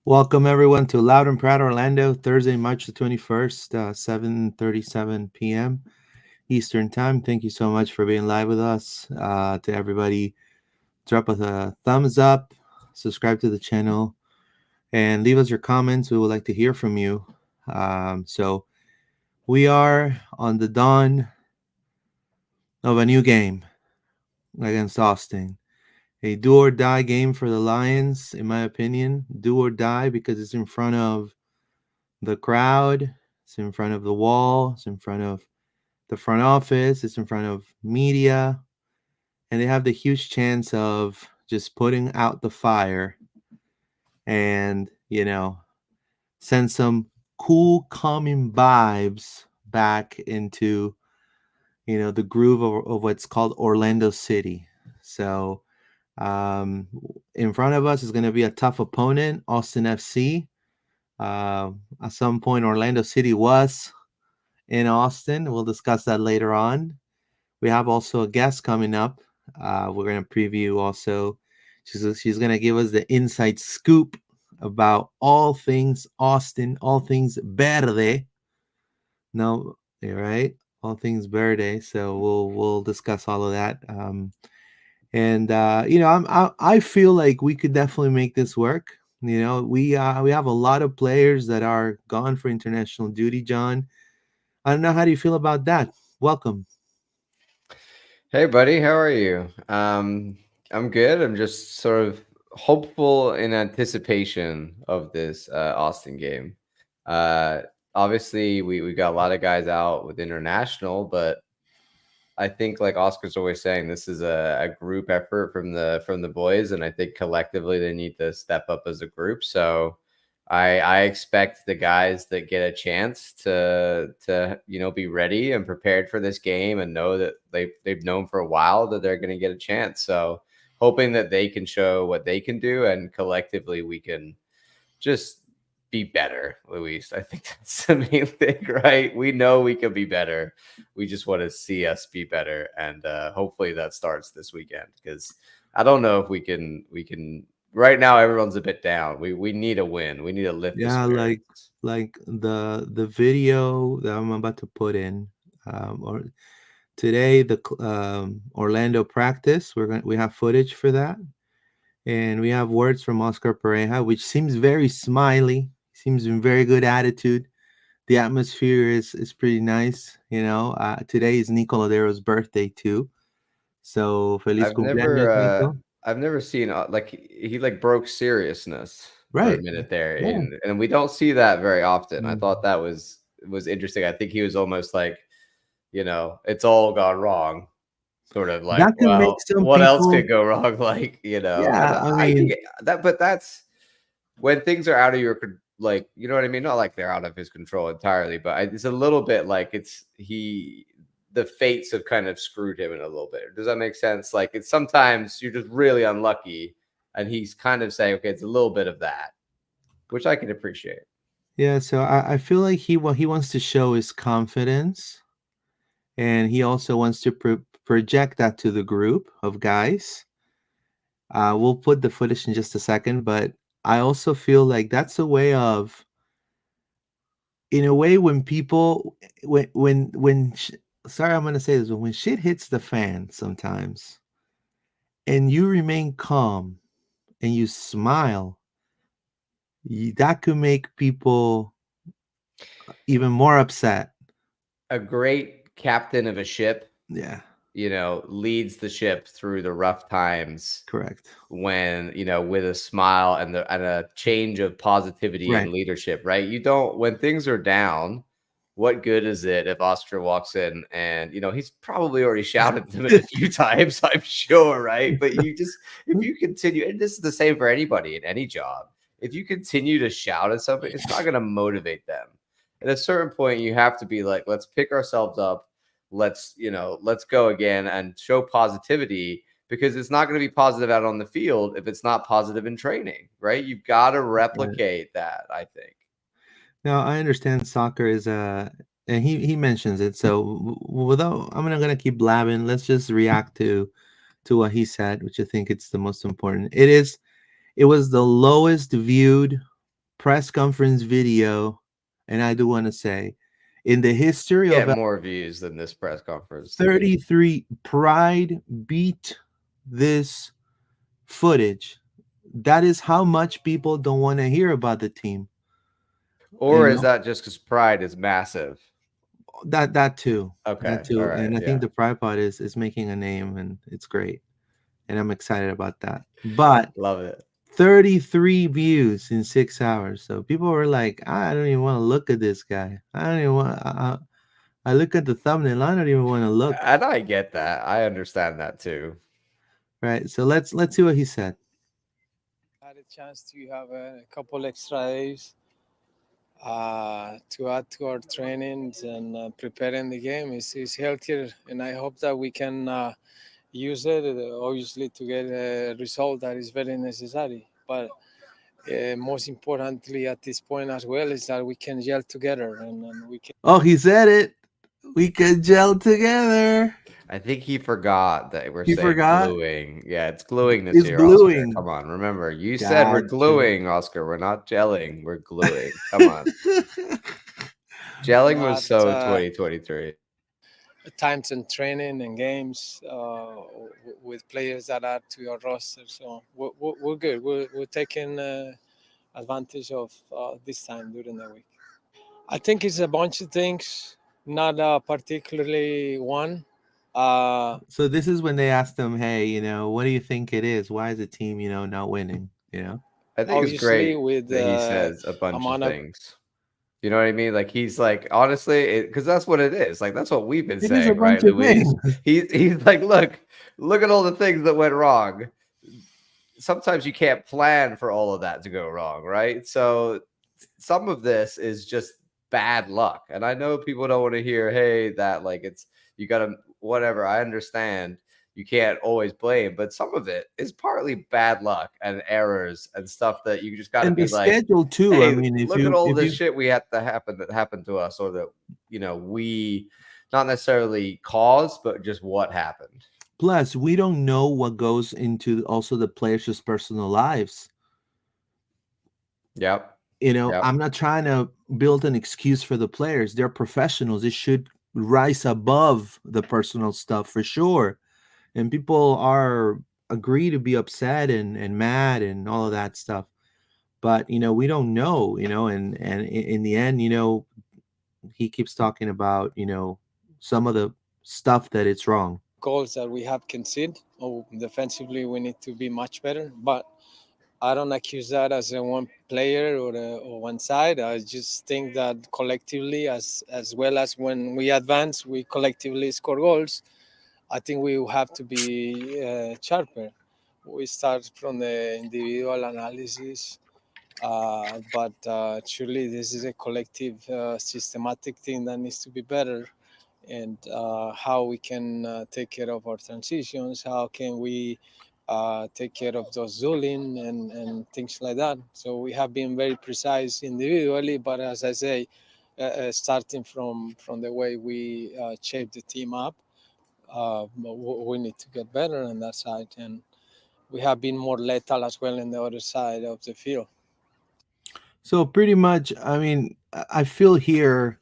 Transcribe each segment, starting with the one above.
Welcome everyone to Loud and Proud Orlando, Thursday, March the 21st, 7:37 p.m. Eastern Time. Thank you so much for being live with us. To everybody, drop us a thumbs up, subscribe to the channel, and leave us your comments. We would like to hear from you. So we are on the dawn of a new game against Austin. A do or die game for the Lions, in my opinion. Do or die because it's in front of the crowd, it's in front of the wall, it's in front of the front office, it's in front of media, and they have the huge chance of just putting out the fire and, send some cool, calming vibes back into, the groove of what's called Orlando City. So, um, in front of us is going to be a tough opponent, Austin FC. Uh, at some point, Orlando City was in Austin. We'll discuss that later on. We have also a guest coming up. We're going to preview also. She's going to give us the inside scoop about all things Austin, all things Verde. No, you're right. All things Verde. So we'll discuss all of that. I feel like we could definitely make this work. We have a lot of players that are gone for international duty, John. I don't know. How do you feel about that? Welcome. Hey, buddy, how are you? I'm good. I'm just sort of hopeful in anticipation of this Austin game. Uh, Obviously, we got a lot of guys out with international, but I think, like Oscar's always saying, this is a group effort from the boys, and I think collectively they need to step up as a group. So I expect the guys that get a chance to be ready and prepared for this game and know that they've known for a while that they're going to get a chance. So hoping that they can show what they can do, and collectively we can just be better, Luis. I think that's the main thing, right? We know we can be better. We just want to see us be better, and hopefully that starts this weekend. Because I don't know if we can. Right now, everyone's a bit down. We need a win. We need to lift the Yeah, spirits. like the video that I'm about to put in, or today Orlando practice. We have footage for that, and we have words from Oscar Pereja, which seems very smiley. Seems in very good attitude. The atmosphere is pretty nice. Today is Nico Ladero's birthday too. So feliz I've cumpleaños, never Nico. I've never seen like he like broke seriousness for a Right. minute there, Yeah. and we don't see that very often. I Mm. thought that was interesting. I think he was almost like, it's all gone wrong. Sort of like, That can make well, some what else people. could go wrong? Like, and Yeah, I I think mean, but that's when things are out of your like, you know what I mean? Not like they're out of his control entirely, but it's a little bit like the fates have kind of screwed him in a little bit. Does that make sense? Like, it's sometimes you're just really unlucky, and he's kind of saying, okay, it's a little bit of that, which I can appreciate. yeah. So I feel like what he wants to show is confidence, and he also wants to project that to the group of guys. We'll put the footage in just a second, but I also feel like that's a way of, in a way, when people, sorry, I'm gonna say this, but when shit hits the fan sometimes, and you remain calm and you smile, that could make people even more upset. A great captain of a ship, Yeah, leads the ship through the rough times correct. when, with a smile and a change of positivity Right. and leadership, right? You don't When things are down, what good is it if Oscar walks in and, he's probably already shouted them a few times, I'm sure, right? But if you continue, and this is the same for anybody in any job, if you continue to shout at somebody, it's not going to motivate them. At a certain point, you have to be like, let's pick ourselves up. Let's go again and show positivity, because it's not going to be positive out on the field if it's not positive in training, right? You've got to Right. replicate that, I think. Now I understand soccer is and he mentions it. So without, I'm not gonna keep blabbing. Let's just react to what he said, which I think it's the most important. It was the lowest viewed press conference video, and I do want to say, in the history of Get more views than this press conference to me. 33, Pride beat this footage. That is how much people don't want to hear about the team. You Or is know that just because Pride is massive? that too, that Okay, all too, right, and I think yeah, the Pride Pod is making a name, and it's great, and I'm excited about that. But love it. 33 views in 6 hours, so people were like, I don't even want to look at this guy. I don't even want. I look at the thumbnail. I don't even want to look. And I get that. I understand that too. Right. So let's see what he said. Had a chance to have a couple extra days to add to our trainings and preparing the game is healthier, and I hope that we can use it obviously to get a result that is very necessary. But most importantly at this point as well is that we can gel together and we can. Oh, he said it. We could gel together. I think he forgot that we're He saying forgot. gluing. Yeah, it's gluing this It's year, Oscar. gluing. Come on, remember, you said we're Gotcha. gluing, Oscar. We're not gelling. We're gluing. Come on. Gelling was But so 2023. times and training and games with players that add to your roster. So we're good. We're taking advantage of this time during the week. I think it's a bunch of things, not particularly one. So this is when they asked him, "Hey, what do you think it is? Why is the team, not winning?" I think it's Obviously, great with that he the says a bunch of amount of things. You know what I mean? Like he's like, honestly, because that's what it is. Like that's what we've been It is a saying, right, bunch of Luis? things. He's like, look at all the things that went wrong. Sometimes you can't plan for all of that to go wrong, right? So some of this is just bad luck. And I know people don't want to hear, hey, that like it's you gotta whatever. I understand you can't always blame, but some of it is partly bad luck and errors and stuff that you just gotta And the be like, schedule too. I hey, mean, if look at you all if this you shit we had to happen that happened to us, or that we not necessarily caused, but just what happened. plus we don't know what goes into also the players' personal lives. Yep. Yep. I'm not trying to build an excuse for the players. They're professionals. It should rise above the personal stuff for sure. And people are agree to be upset and mad and all of that stuff. But we don't know, and in the end, he keeps talking about, some of the stuff that it's wrong. goals that we have conceded. Oh, defensively, we need to be much better. But I don't accuse that as a one player or one side. I just think that collectively, as well as when we advance, we collectively score goals. I think we have to be sharper. We start from the individual analysis, but surely this is a collective, systematic thing that needs to be better. And how we can take care of our transitions, how can we take care of those Zulin and things like that. So we have been very precise individually, but as I say, starting from the way we shape the team up, we need to get better on that side, and we have been more lethal as well in the other side of the field. So pretty much, I mean, I feel here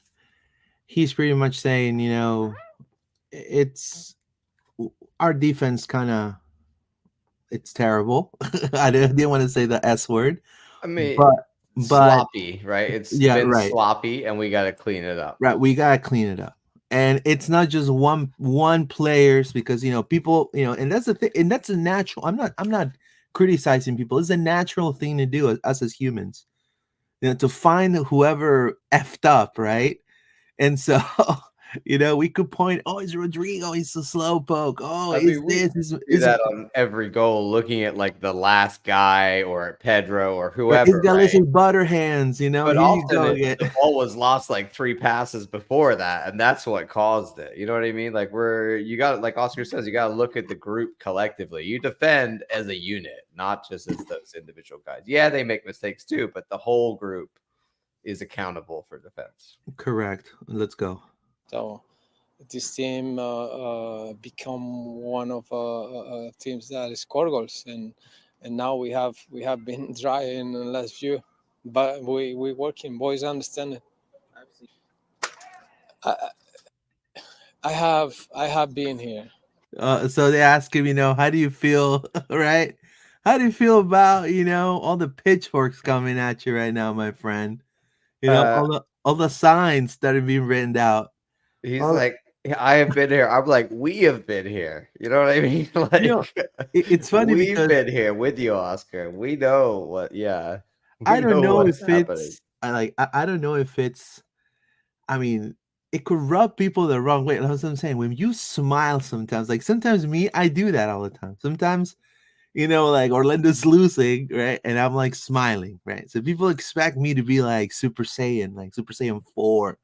he's pretty much saying, it's our defense kind of it's terrible. I didn't want to say the S word, I mean, but but sloppy, right? It's yeah, been right. sloppy, and we got to clean it up. Right, we gotta clean it up, and it's not just one players because people and that's the thing, and that's a natural. I'm not criticizing people. It's a natural thing to do us as humans, to find whoever effed up, right? And so we could point, oh, it's Rodrigo, he's a slow poke. Oh, I is mean, we this do is that on every goal, looking at like the last guy or Pedro or right, it's whoever, Galis's right? butter hands. But Here you often go again. the ball was lost like 3 passes before that, and that's what caused it. You know what I mean? Like you got, like Oscar says, you got to look at the group collectively. You defend as a unit, not just as those individual guys. Yeah, they make mistakes too, but the whole group is accountable for defense. Correct. Let's go. So this team become one of teams that score goals, and now we have been dry in the last few. but we working. Boys understand it. I, I have been here. So they ask him, how do you feel, right? How do you feel about, all the pitchforks coming at you right now, my friend? Uh, All the signs that are being written out. he's All, like, "Yeah, I have been here." I'm like, "We have been here." You know what I mean? you know, Like, it's funny we've because been here with you, Oscar. We know what. Yeah, I we don't know know what's if happening. I don't know if it's, I mean, it could rub people the wrong way. That's what I'm saying. When you smile sometimes, like sometimes me, I do that all the time. Sometimes, like Orlando's losing, right? And I'm like smiling, right? So people expect me to be like Super Saiyan 4,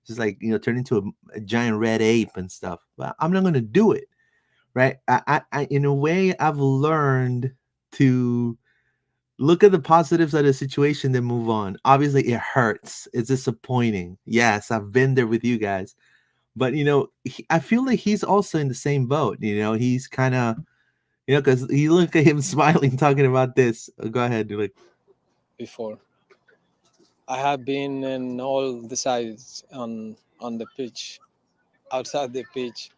just like, turn into a giant red ape and stuff. But I'm not going to do it, right? In a way, I've learned to look at the positives of the situation, then move on. Obviously, it hurts. It's disappointing. Yes, I've been there with you guys. But, I feel like he's also in the same boat. He's kind of, because you look at him smiling, talking about this. Go ahead. Like, Before I have been in all the sides on the pitch, outside the pitch.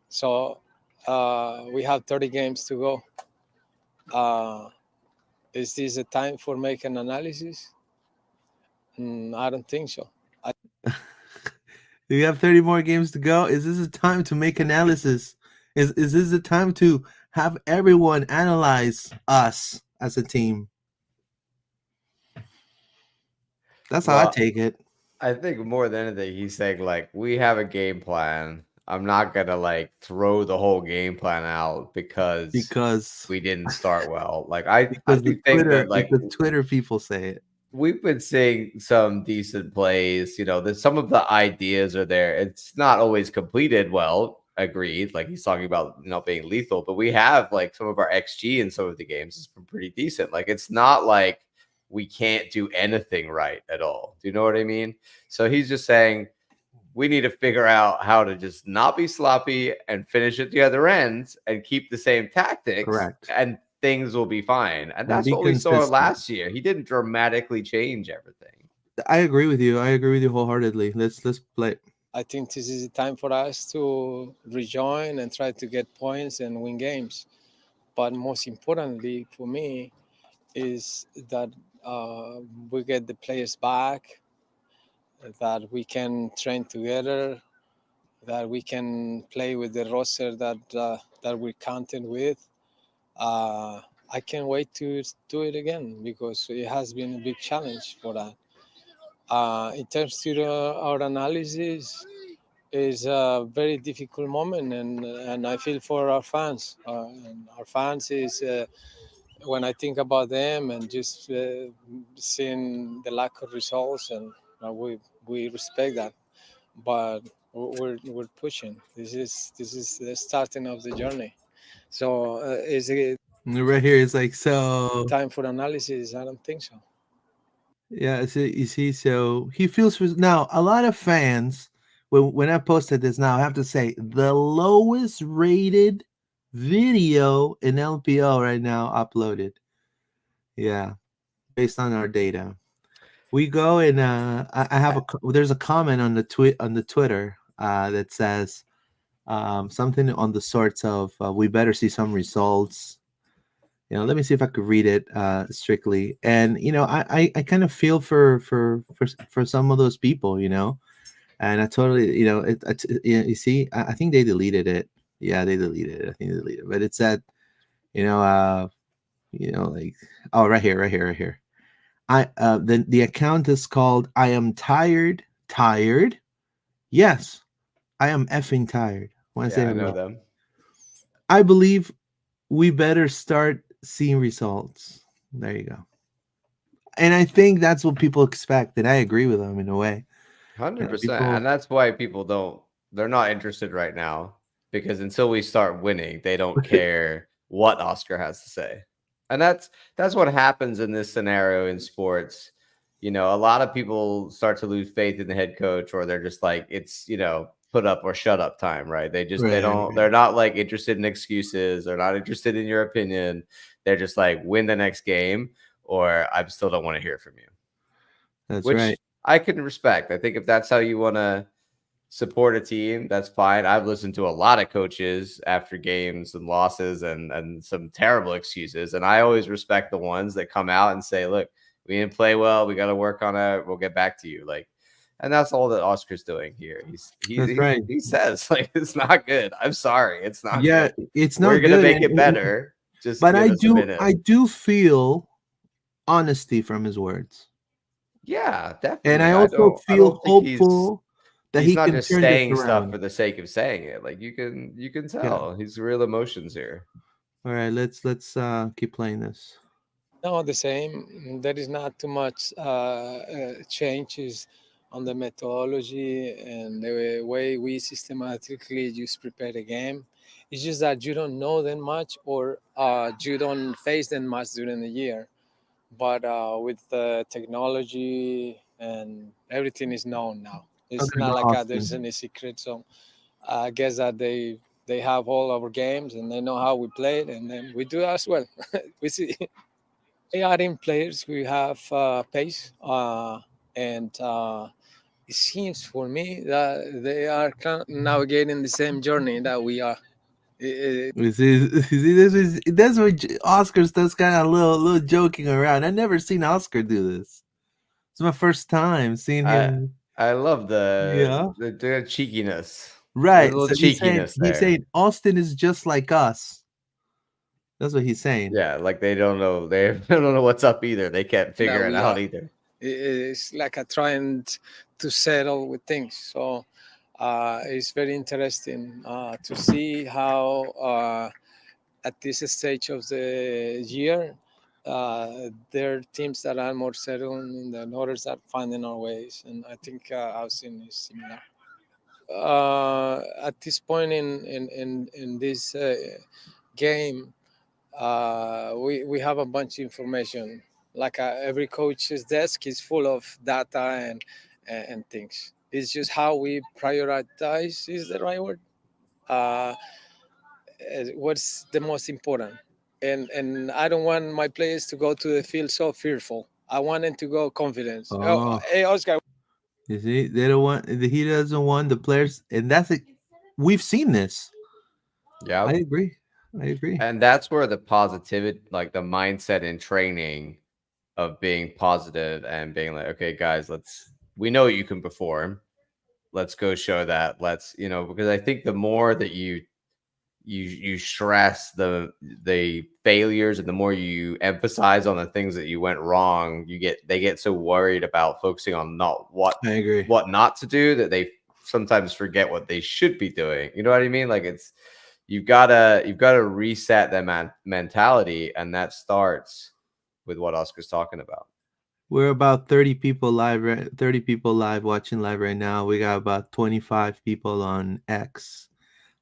So we have 30 games to go. Uh, is this a time for making analysis? I don't think so. we have 30 more games to go. Is this a time to make analysis? Is this a time to have everyone analyze us as a team? That's how I Well, take it. I think more than anything, he's saying like, we have a game plan. I'm not gonna like throw the whole game plan out because Because we didn't start well. Like, I because do think that like the Twitter people say it. we've been seeing some decent plays. You know, that some of the ideas are there. It's not always completed well. Agreed. Like, he's talking about being lethal, but we have like some of our XG in some of the games has been pretty decent. Like, it's not like we can't do anything right at all. Do you know what I mean? So he's just saying we need to figure out how to just not be sloppy and finish at the other end and keep the same tactics, Correct. and things will be fine. And And that's be what we saw consistent. last year. He didn't dramatically change everything. I agree with you. I agree with you wholeheartedly. Let's play. I think this is the time for us to rejoin and try to get points and win games. But most importantly for me is that we get the players back, that we can train together, that we can play with the roster that we're counting with. Uh, I can't wait to do it again because it has been a big challenge for that. In terms to our analysis, is a very difficult moment, and I feel for our fans. And our fans is when I think about them and just seeing the lack of results, and we respect that, but we're pushing. This is the starting of the journey. So is it Right here is like, so. time for analysis? I don't think so. Yeah, so you see, so he feels for now. A lot of fans, when I posted this, now I have to say the lowest rated video in LPL right now uploaded. Yeah, based on our data, we go and I have there's a comment on the Twitter that says something on the sorts of we better see some results. Let me see if I could read it strictly. And I kind of feel for some of those people, and I totally, you see, I think they deleted it. Yeah, they deleted it. I think they deleted it. But it said, you know, uh, like, oh, right here, right here, right here. The account is called "I am tired, tired." Yes, I am effing tired. Want to say Yeah, it I a know lot. them. I believe we better start seeing results. There you go. And I think that's what people expect, and I agree with them in a way. 100%. People And that's why people don't, they're not interested right now, because until we start winning, they don't care what Oscar has to say. And that's what happens in this scenario in sports. You know, a lot of people start to lose faith in the head coach, or they're just like, it's, put up or shut up time, right? They right, don't, they're not like interested in excuses. They're not interested in your opinion. They're just like, win the next game, or I still don't want to hear from you. That's which right. I can respect. I think if that's how you want to support a team, that's fine. I've listened to a lot of coaches after games and losses and some terrible excuses, and I always respect the ones that come out and say, "Look, we didn't play well. We got to work on it. We'll get back to you." Like, and that's all that Oscar's doing here. That's right. He says like it's not good. I'm sorry, it's not Yeah, good. it's We're not gonna good, make it better. Just but give us a minute. I do feel honesty from his words, Yeah, and I definitely. also I feel don't think hopeful that he's he not can just turn this saying stuff around. for the sake of saying it. Like you can Yeah. tell he's real emotions here. All right, let's keep playing this. No, the same. There is not too much changes on the methodology and the way we systematically just prepare the game. It's just that you don't know them much, or you don't face them much during the year. But with the technology and everything is known now. I'm It's gonna not go like there's Austin. any secret. So I guess that they have all our games and they know how we play it, and then we do as well. We see. They are in players who have pace, and it seems for me that they are navigating the same journey that we are. You see, that's what Oscar does, kind of little joking around. I never seen Oscar do this. It's my first time seeing I him. I love Yeah, the cheekiness. There's a right. little So cheekiness he's there. saying Austin is just like us. That's what he's saying. Yeah, like they don't know they don't know what's up either. They can't That figure it we out are. either. It's like a trying to settle with things. So it's very interesting to see how at this stage of the year there are teams that are more settled and then others are finding our ways. And I think I've seen is similar. At this point in this game, we have a bunch of information. Like every coach's desk is full of data and things. It's just how we prioritize is the right word. Uh, what's the most important? And I don't want my players to go to the field so fearful. I want them to go confidence. Oh, Oh, hey Oscar, you see, they don't want. He doesn't want the players, and that's it. We've seen this. Yeah. I agree. I agree. And that's where the positivity, like the mindset in training of being positive and being like, okay, guys, we know you can perform. Let's go show that. Because I think the more that you stress the failures and the more you emphasize on the things that you went wrong, they get so worried about focusing on not I agree. what not to do that they sometimes forget what they should be doing. You know what I mean? Like you've gotta reset that mentality, and that starts with what Oscar's talking about. We're about 30 people live. 30 people live watching live right now. We got about 25 people on X,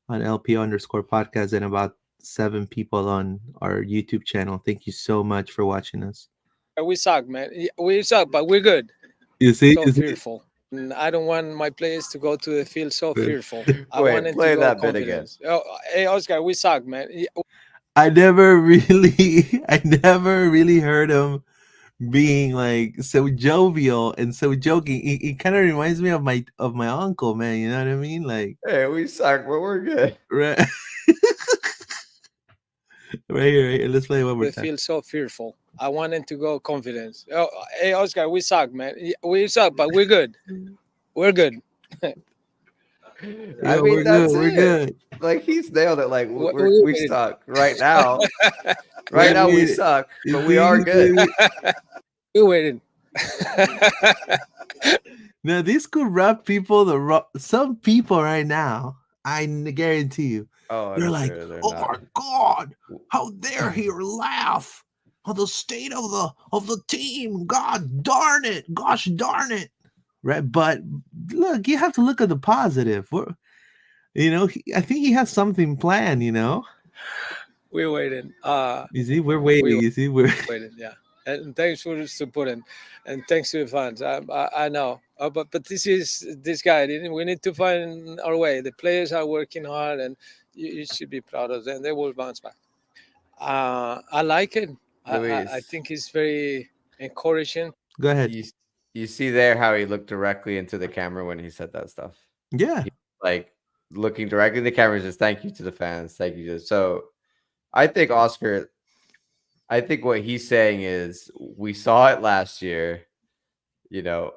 on LP underscore podcast, and about 7 people on our YouTube channel. Thank you so much for watching us. we suck, man. We suck, but we're good. You see, So you see. fearful. And I don't want my players to go to the field so fearful. I want Wait, them to play go that bit again. confidence. Oh, hey Oscar, we suck, man. I never really, I never really heard him being like so jovial and so joking. It kind of reminds me of my uncle, man. You know what I mean? Like Hey, we suck, but we're good. right, right here. Let's play it one more They time. feel so fearful. I want them to go confidence. Oh, hey Oscar, we suck, man. We suck, but we're good. We're good. I Yeah, mean, we're good. that's We're it. good. Like he's nailed it. Like we We suck right now. Right Wait, now we wait. suck, You but we see, are you good. see? we waited. Now these could rub people. Some people right now, guarantee you, Oh, they're I'm like, sure they're "Oh not. my god, how dare he laugh on the state of the team? God darn it! Gosh darn it!" Right? But look, you have to look at the positive. I think he has something planned. We waited. You see, we're waiting. We You see, we're waited. Yeah. And thanks for the support and thanks to the fans. I know, but this guy. We need to find our way. The players are working hard, and you should be proud of them. They will bounce back. I like it. I Luis, think it's very encouraging. go ahead. you You see there how he looked directly into the camera when he said that stuff. Yeah, He like looking directly in the camera, says thank you to the fans, thank you. So I think Oscar, I think what he's saying is we saw it last year. You know,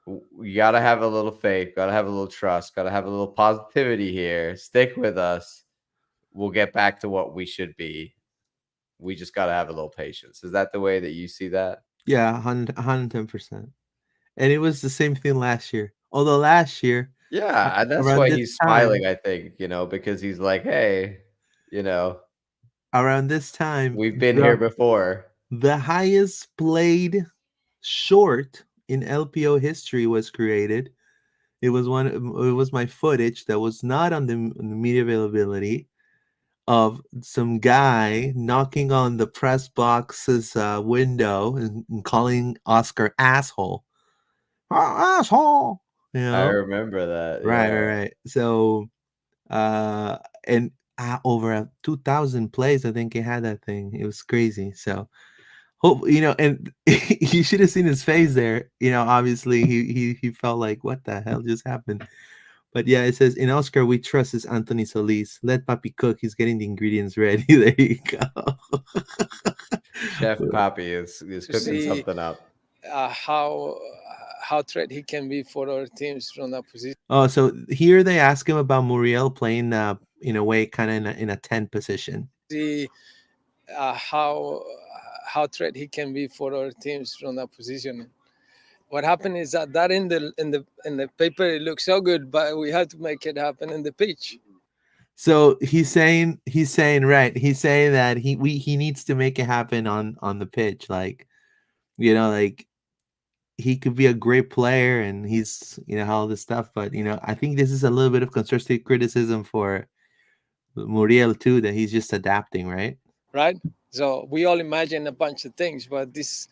you got to have a little faith, got to have a little trust, got to have a little positivity here. Stick with us. We'll get back to what we should be. We just got to have a little patience. Is that the way that you see that? yeah, 110%. And it was the same thing last year. Although last year, Yeah, and that's around why this he's time, smiling, I think, because he's like, "Hey, you know, around this time, we've been here before." the highest played short in LPO history was created. It was one. It was my footage that was not on the media availability of some guy knocking on the press box's window and calling Oscar asshole. Asshole. You I know, remember that. right, Yeah. right, right. So, and over 2,000 plays, I think it had that thing. It was crazy. So, hope and you should have seen his face there. Obviously he felt like, what the hell just happened? But yeah, it says in Oscar we trust is Anthony Solis. Let Papi cook. He's getting the ingredients ready. There you go. Chef Papi is To cooking see something up. how threat he can be for our teams from that position. Oh, so here they ask him about Muriel playing in a way kind of in a 10 position. See how threat he can be for our teams from that position. What happened is that in the paper it looks so good, but we have to make it happen in the pitch. So he's saying right. He's saying that he needs to make it happen on the pitch. Like, like he could be a great player and he's all this stuff, but I think this is a little bit of constructive criticism for Muriel too, that he's just adapting, right? Right? So we all imagine a bunch of things, but this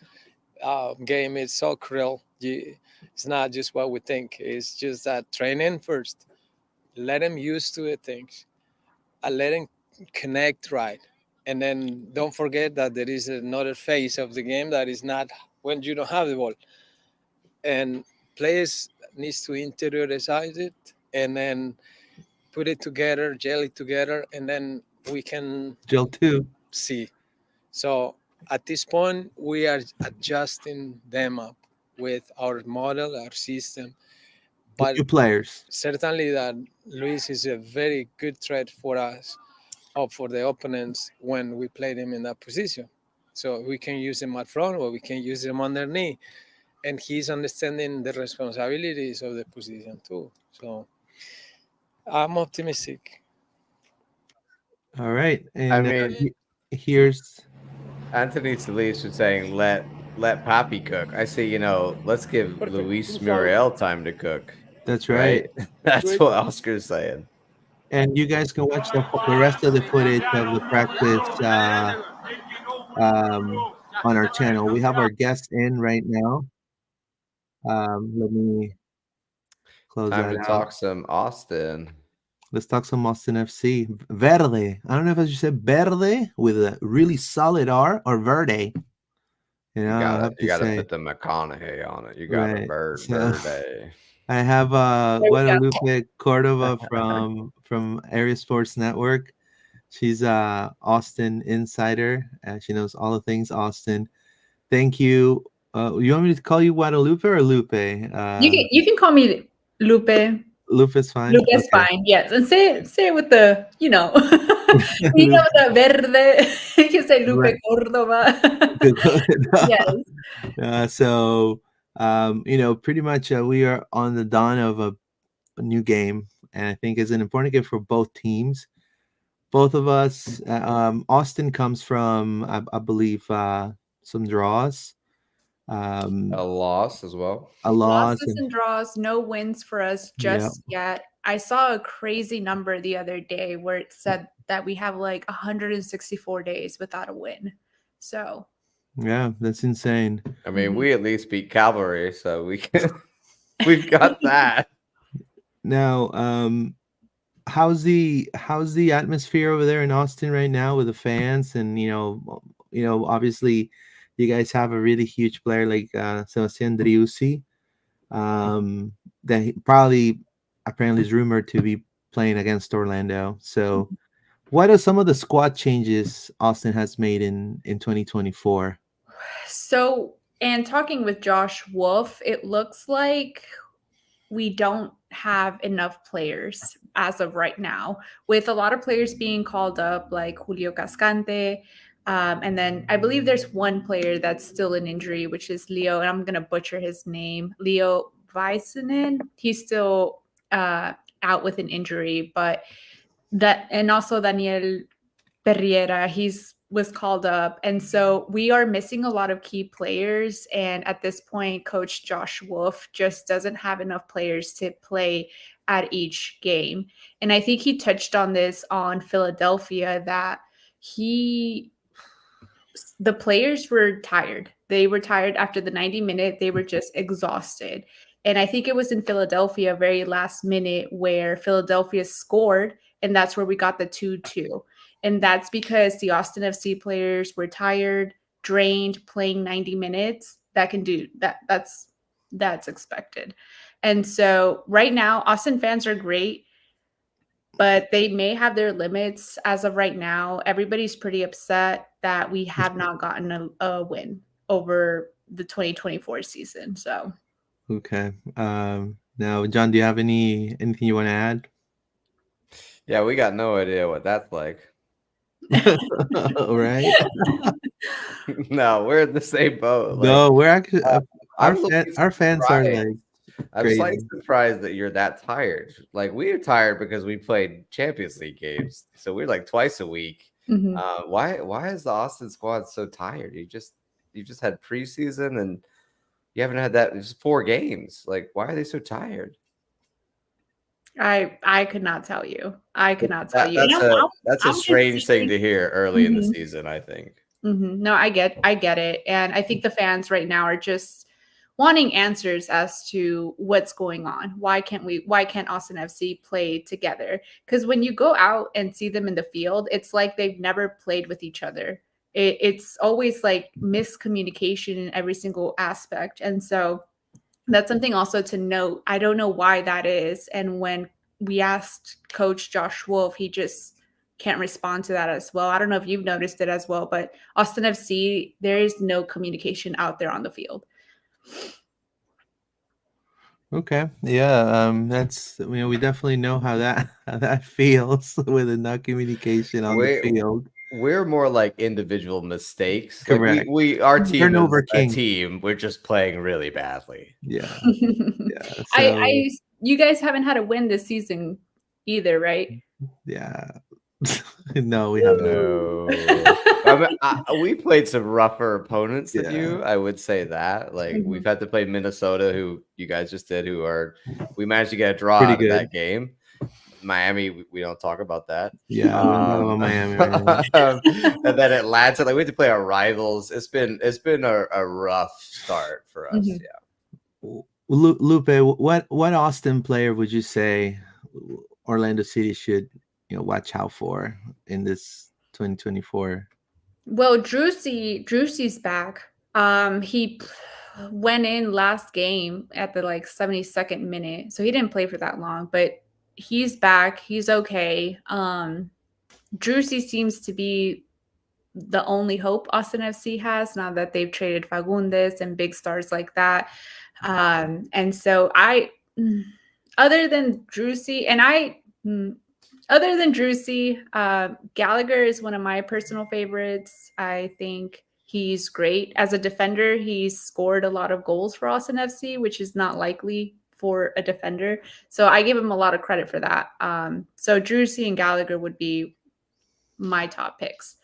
game is so cruel. It's not just what we think. It's just that training first. Let him used to the things. Let him connect right. And then don't forget that there is another phase of the game that is not when you don't have the ball. And players needs to interiorize it and then put it together, gel it together, and then we can Jill too. see. So at this point, we are adjusting them up with our model, our system. But New players. certainly that Luis is a very good threat for us or for the opponents when we play them in that position. So we can use him at front or we can use him underneath. And he's understanding the responsibilities of the position too. So I'm optimistic. All right, I and mean, here's Anthony Solis was saying let Papi cook. I say, let's give Luis Muriel time to cook, that's right. right? That's what Oscar's saying. And you guys can watch the rest of the footage of the practice on our channel. We have our guest in right now. Let me close Time that to out. talk some Austin. Let's talk some Austin FC. Verde. I don't know if I should say Verde with a really solid R or Verde. You I gotta have you to gotta say, put the McConaughey on it. You got a right. So bird. I have There we go. Guadalupe Cordova from Area Sports Network. She's a Austin insider. She knows all the things Austin. Thank you. You want me to call you Guadalupe or Lupe? You can call me Lupe. Lupe is fine. Lupe is Okay. fine. Yes, and say it with the with the verde. You can say Lupe Right. Cordova. Yes. So, pretty much we are on the dawn of a new game, and I think it's an important game for both teams. Both of us, Austin comes from, I believe, some draws, A loss as well. a loss, Losses and and draws, no wins for us yeah, just yet. I saw a crazy number the other day where it said that we have like 164 days without a win. So, yeah, that's insane. I mean, we at least beat Cavalry, so we've got that. Now, how's the atmosphere over there in Austin right now with the fans? And obviously you guys have a really huge player like Sebastian Driussi, that probably apparently is rumored to be playing against Orlando. So, what are some of the squad changes Austin has made in 2024? So, and talking with Josh Wolf, it looks like we don't have enough players as of right now, with a lot of players being called up, like Julio Cascante. And then I believe there's one player that's still in injury, which is Leo, and I'm going to butcher his name, Leo Väisänen. He's still out with an injury, but that, and also Daniel Pereira, he's was called up. And so we are missing a lot of key players. And at this point, Coach Josh Wolf just doesn't have enough players to play at each game. And I think he touched on this on Philadelphia, that the players were tired. They were tired after the 90-minute. They were just exhausted. And I think it was in Philadelphia, very last minute, where Philadelphia scored, and that's where we got the 2-2. And that's because the Austin FC players were tired, drained, playing 90 minutes. That can do that. That's expected. And so right now, Austin fans are great, but they may have their limits as of right now. Everybody's pretty upset that we have not gotten a win over the 2024 season. So, Okay. Now, John, do you have anything you want to add? Yeah, we got no idea what that's like. Right? No, we're in the same boat. No, we're actually I'm looking our fans are surprised. like I'm crazy. slightly surprised that you're that tired. Like, we're tired because we played Champions League games, so we're like twice a week. Why is the Austin squad so tired? You just had preseason and you haven't had that. It's 4 games. Like, why are they so tired? I could not tell you. I could not tell you. That's a strange thing to hear early in the season, I think. No, I get it. And I think the fans right now are just wanting answers as to what's going on. Why can't Austin FC play together? Because when you go out and see them in the field, it's like they've never played with each other. It's always like miscommunication in every single aspect. And so that's something also to note. I don't know why that is. And when we asked Coach Josh Wolf, he just can't respond to that as well. I don't know if you've noticed it as well, but Austin FC, there is no communication out there on the field. Okay. Yeah. That's, we definitely know how that feels with the not communication on the field. We're more like individual mistakes. Correct. Like our team Turnover is king. a team. We're just playing really badly. Yeah. Yeah. So, you guys haven't had a win this season either, right? Yeah. No, we haven't. No. We played some rougher opponents than you. I would say that. Like, we've had to play Minnesota, who you guys just did, we managed to get a draw out of that game. Miami, we don't talk about that. Yeah, we don't talk about Miami right now. And then Atlanta, like, we had to play our rivals. It's been a rough start for us. Yeah. Lupe, what Austin player would you say Orlando City should watch out for in this 2024? Well, Drewsy's back. He went in last game at the 72nd minute, so he didn't play for that long, but he's back. He's okay. Drewsy seems to be the only hope Austin FC has now that they've traded Fagundes and big stars like that. And so other than Drewsy, Gallagher is one of my personal favorites. I think he's great. As a defender, he's scored a lot of goals for Austin FC, which is not likely for a defender. So I give him a lot of credit for that. So Drewsy and Gallagher would be my top picks.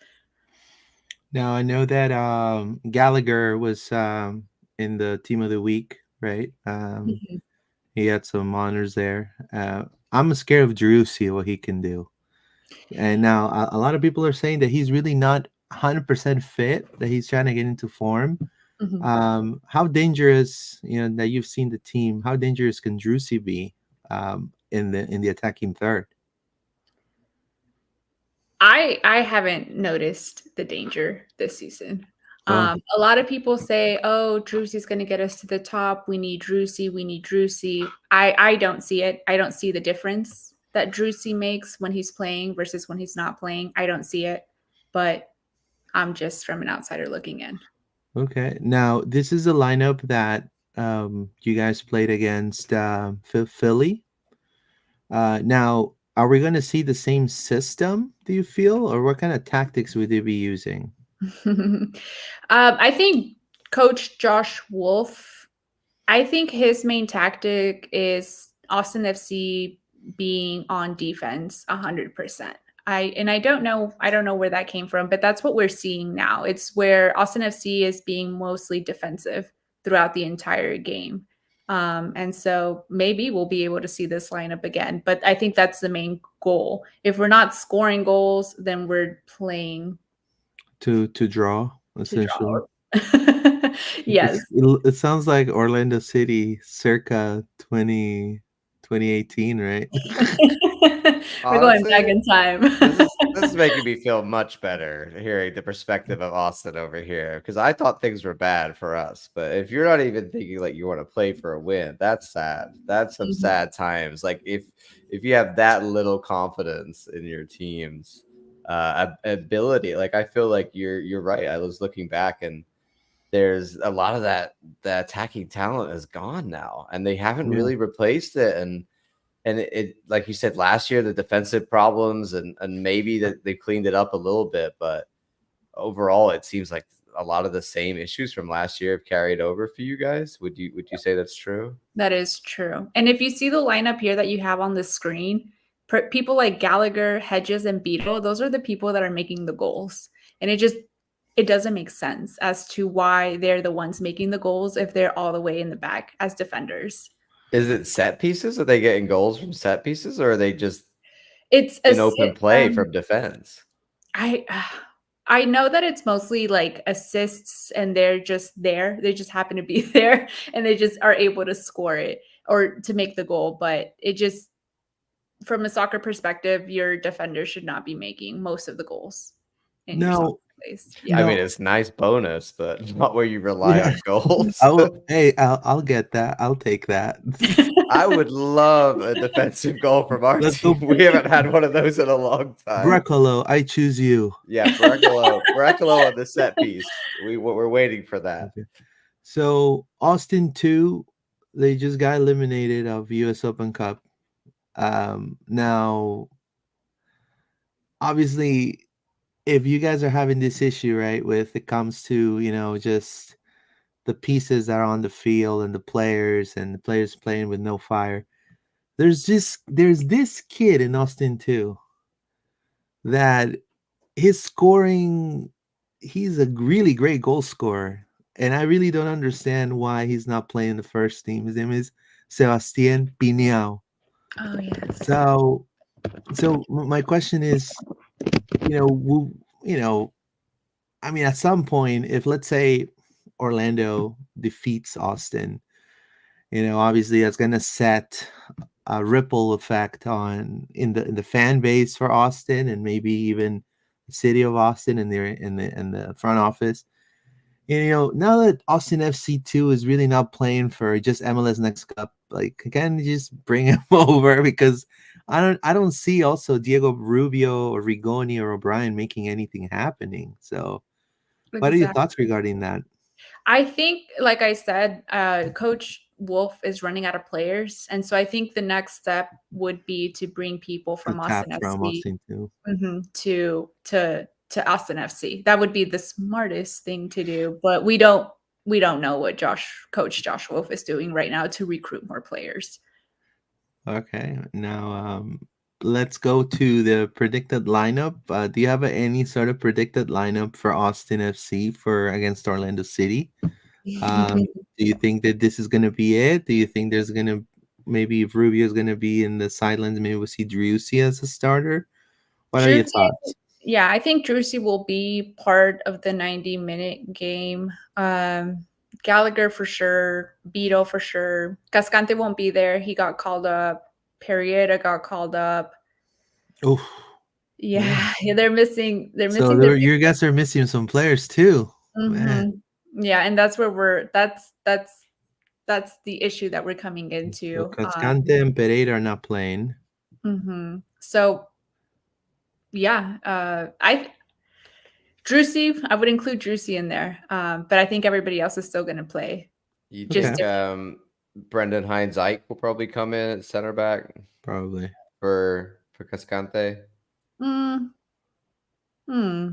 Now, I know that Gallagher was in the team of the week, right? He had some honors there. I'm scared of Drewsy, what he can do. And now a lot of people are saying that he's really not 100% fit, that he's trying to get into form. How dangerous, that you've seen the team, how dangerous can Drewsy be in the attacking third? I haven't noticed the danger this season. Wow. A lot of people say, "Oh, Drewsy's going to get us to the top. We need Drewsy. We need Drewsy." I don't see it. I don't see the difference that Drewsy makes when he's playing versus when he's not playing. I don't see it, but I'm just from an outsider looking in. Okay. Now, this is a lineup that you guys played against Philly. Now, are we going to see the same system, do you feel? Or what kind of tactics would they be using? I think Coach Josh Wolf, I think his main tactic is Austin FC being on defense 100%. I don't know where that came from, but that's what we're seeing now. It's where Austin FC is being mostly defensive throughout the entire game. And so maybe we'll be able to see this lineup again. But I think that's the main goal. If we're not scoring goals, then we're playing To draw, to essentially. draw. Yes. It sounds like Orlando City circa 2018, right? We're going back Honestly, in time. this is making me feel much better hearing the perspective of Austin over here, because I thought things were bad for us. But if you're not even thinking like you want to play for a win, that's sad. That's some Mhm. sad times. Like if you have that little confidence in your team's ability, like I feel like you're right. I was looking back, and there's a lot of the attacking talent is gone now, and they haven't Yeah. really replaced it. And it like you said last year, the defensive problems and maybe that they cleaned it up a little bit, but overall it seems like a lot of the same issues from last year have carried over for you guys. Would you say that's true? That is true. And if you see the lineup here that you have on the screen, people like Gallagher, Hedges, and Beetle, those are the people that are making the goals. And it doesn't make sense as to why they're the ones making the goals if they're all the way in the back as defenders. Is it set pieces? Are they getting goals from set pieces, or are they just It's in open play from defense? I I know that it's mostly like assists and they're just there. They just happen to be there and they just are able to score it or to make the goal. But it just, from a soccer perspective, your defender should not be making most of the goals in your soccer No, plays. I Yeah. mean, no. it's nice bonus, but not where you rely Yeah. on goals. I'll get that. I'll take that. I would love a defensive goal from our Let's team. go. We haven't had one of those in a long time. Brecolo, I choose you. Yeah, Brecolo on the set piece. We're waiting for that. Okay. So Austin 2, they just got eliminated of US Open Cup. Now, obviously, if you guys are having this issue, right, with it comes to, just the pieces that are on the field and the players playing with no fire. There's this kid in Austin 2 that his scoring, he's a really great goal scorer. And I really don't understand why he's not playing the first team. His name is Sebastian Pineau. Oh, yes. So my question is, I mean, at some point, if let's say Orlando defeats Austin, obviously that's going to set a ripple effect in the fan base for Austin and maybe even the city of Austin and the front office. And, now that Austin FC2 is really not playing for just MLS Next Cup, like, can you just bring him over? Because I don't see also Diego Rubio or Rigoni or O'Brien making anything happening. So what are your Exactly. thoughts regarding that? I think, like I said, Coach Wolf is running out of players. And so I think the next step would be to bring people The from tap Austin from FC Austin too. to Austin FC. That would be the smartest thing to do. But we don't know what Coach Josh Wolf is doing right now to recruit more players. Okay, now let's go to the predicted lineup. Do you have any sort of predicted lineup for Austin FC for against Orlando City? Do you think that this is going to be it? Do you think there's going to maybe if Rubio is going to be in the sidelines, maybe we'll see Driussi as a starter? What are your thoughts? Yeah, I think Drewsy will be part of the 90-minute game. Gallagher for sure, Beetle for sure. Cascante won't be there. He got called up. Perieta got called up. Oh, Yeah, they're missing. so you guys are missing some players too. Man. Yeah, and that's where that's the issue that we're coming So into. Cascante and Pereira are not playing. So yeah, I would include Drusy in there, but I think everybody else is still going to play. You Just think Brendan Hines Ike will probably come in at center back Probably. for Cascante? Mm, hmm.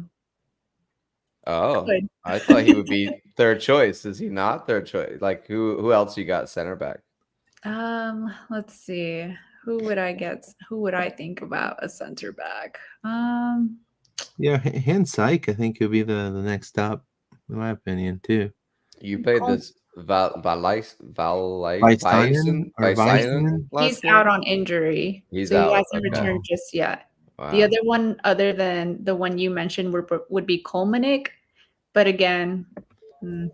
Oh, Good. I thought he would be third choice. Is he not third choice? Like who else you got center back? Let's see. Who would I get? Who would I think about a center back? Yeah, Hans Ike, I think, could be the next stop, in my opinion, too. You played Col- this Valyson Weistanen or Weistanen? He's last out game? on injury, He's so he out. hasn't Okay. returned just yet. The Wow. other one, other than the one you mentioned, would be Kolmanik, but again, Hmm.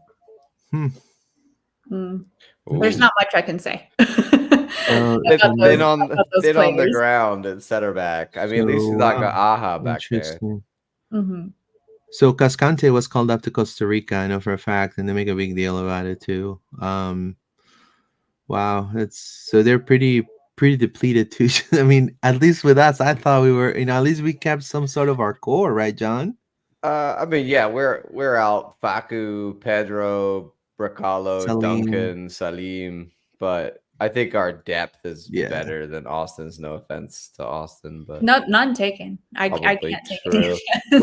there's not much I can say So, about Thin those on the players. ground at center back. I mean, at least he's not got Aha back there. Interesting. So Cascante was called up to Costa Rica, I know for a fact, and they make a big deal about it too. Wow, so they're pretty depleted too. I mean, at least with us, I thought we were, at least we kept some sort of our core, right, John? I mean, yeah, we're out. Facu, Pedro, Bracalo, Salim. Duncan, Salim, but I think our depth is Yeah. better than Austin's. No offense to Austin, but None taken. I can't take true. it.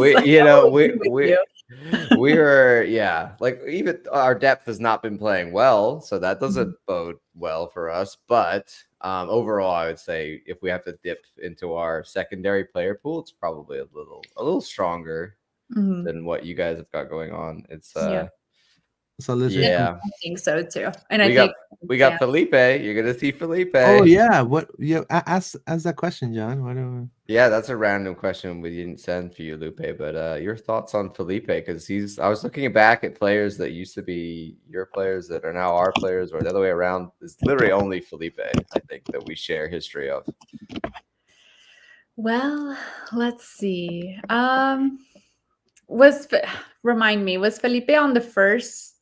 We were, yeah, like even our depth has not been playing well, so that doesn't bode well for us. But overall, I would say if we have to dip into our secondary player pool, it's probably a little stronger than what you guys have got going on. It's So let's yeah, I think so too. And we got Felipe. You're gonna see Felipe. Oh yeah, what? Yeah, ask that question, John. Why don't? Yeah, that's a random question we didn't send for you, Lupe. But your thoughts on Felipe? Because I was looking back at players that used to be your players that are now our players, or the other way around. It's literally only Felipe, I think, that we share history of. Well, let's see. Remind me, was Felipe on the first?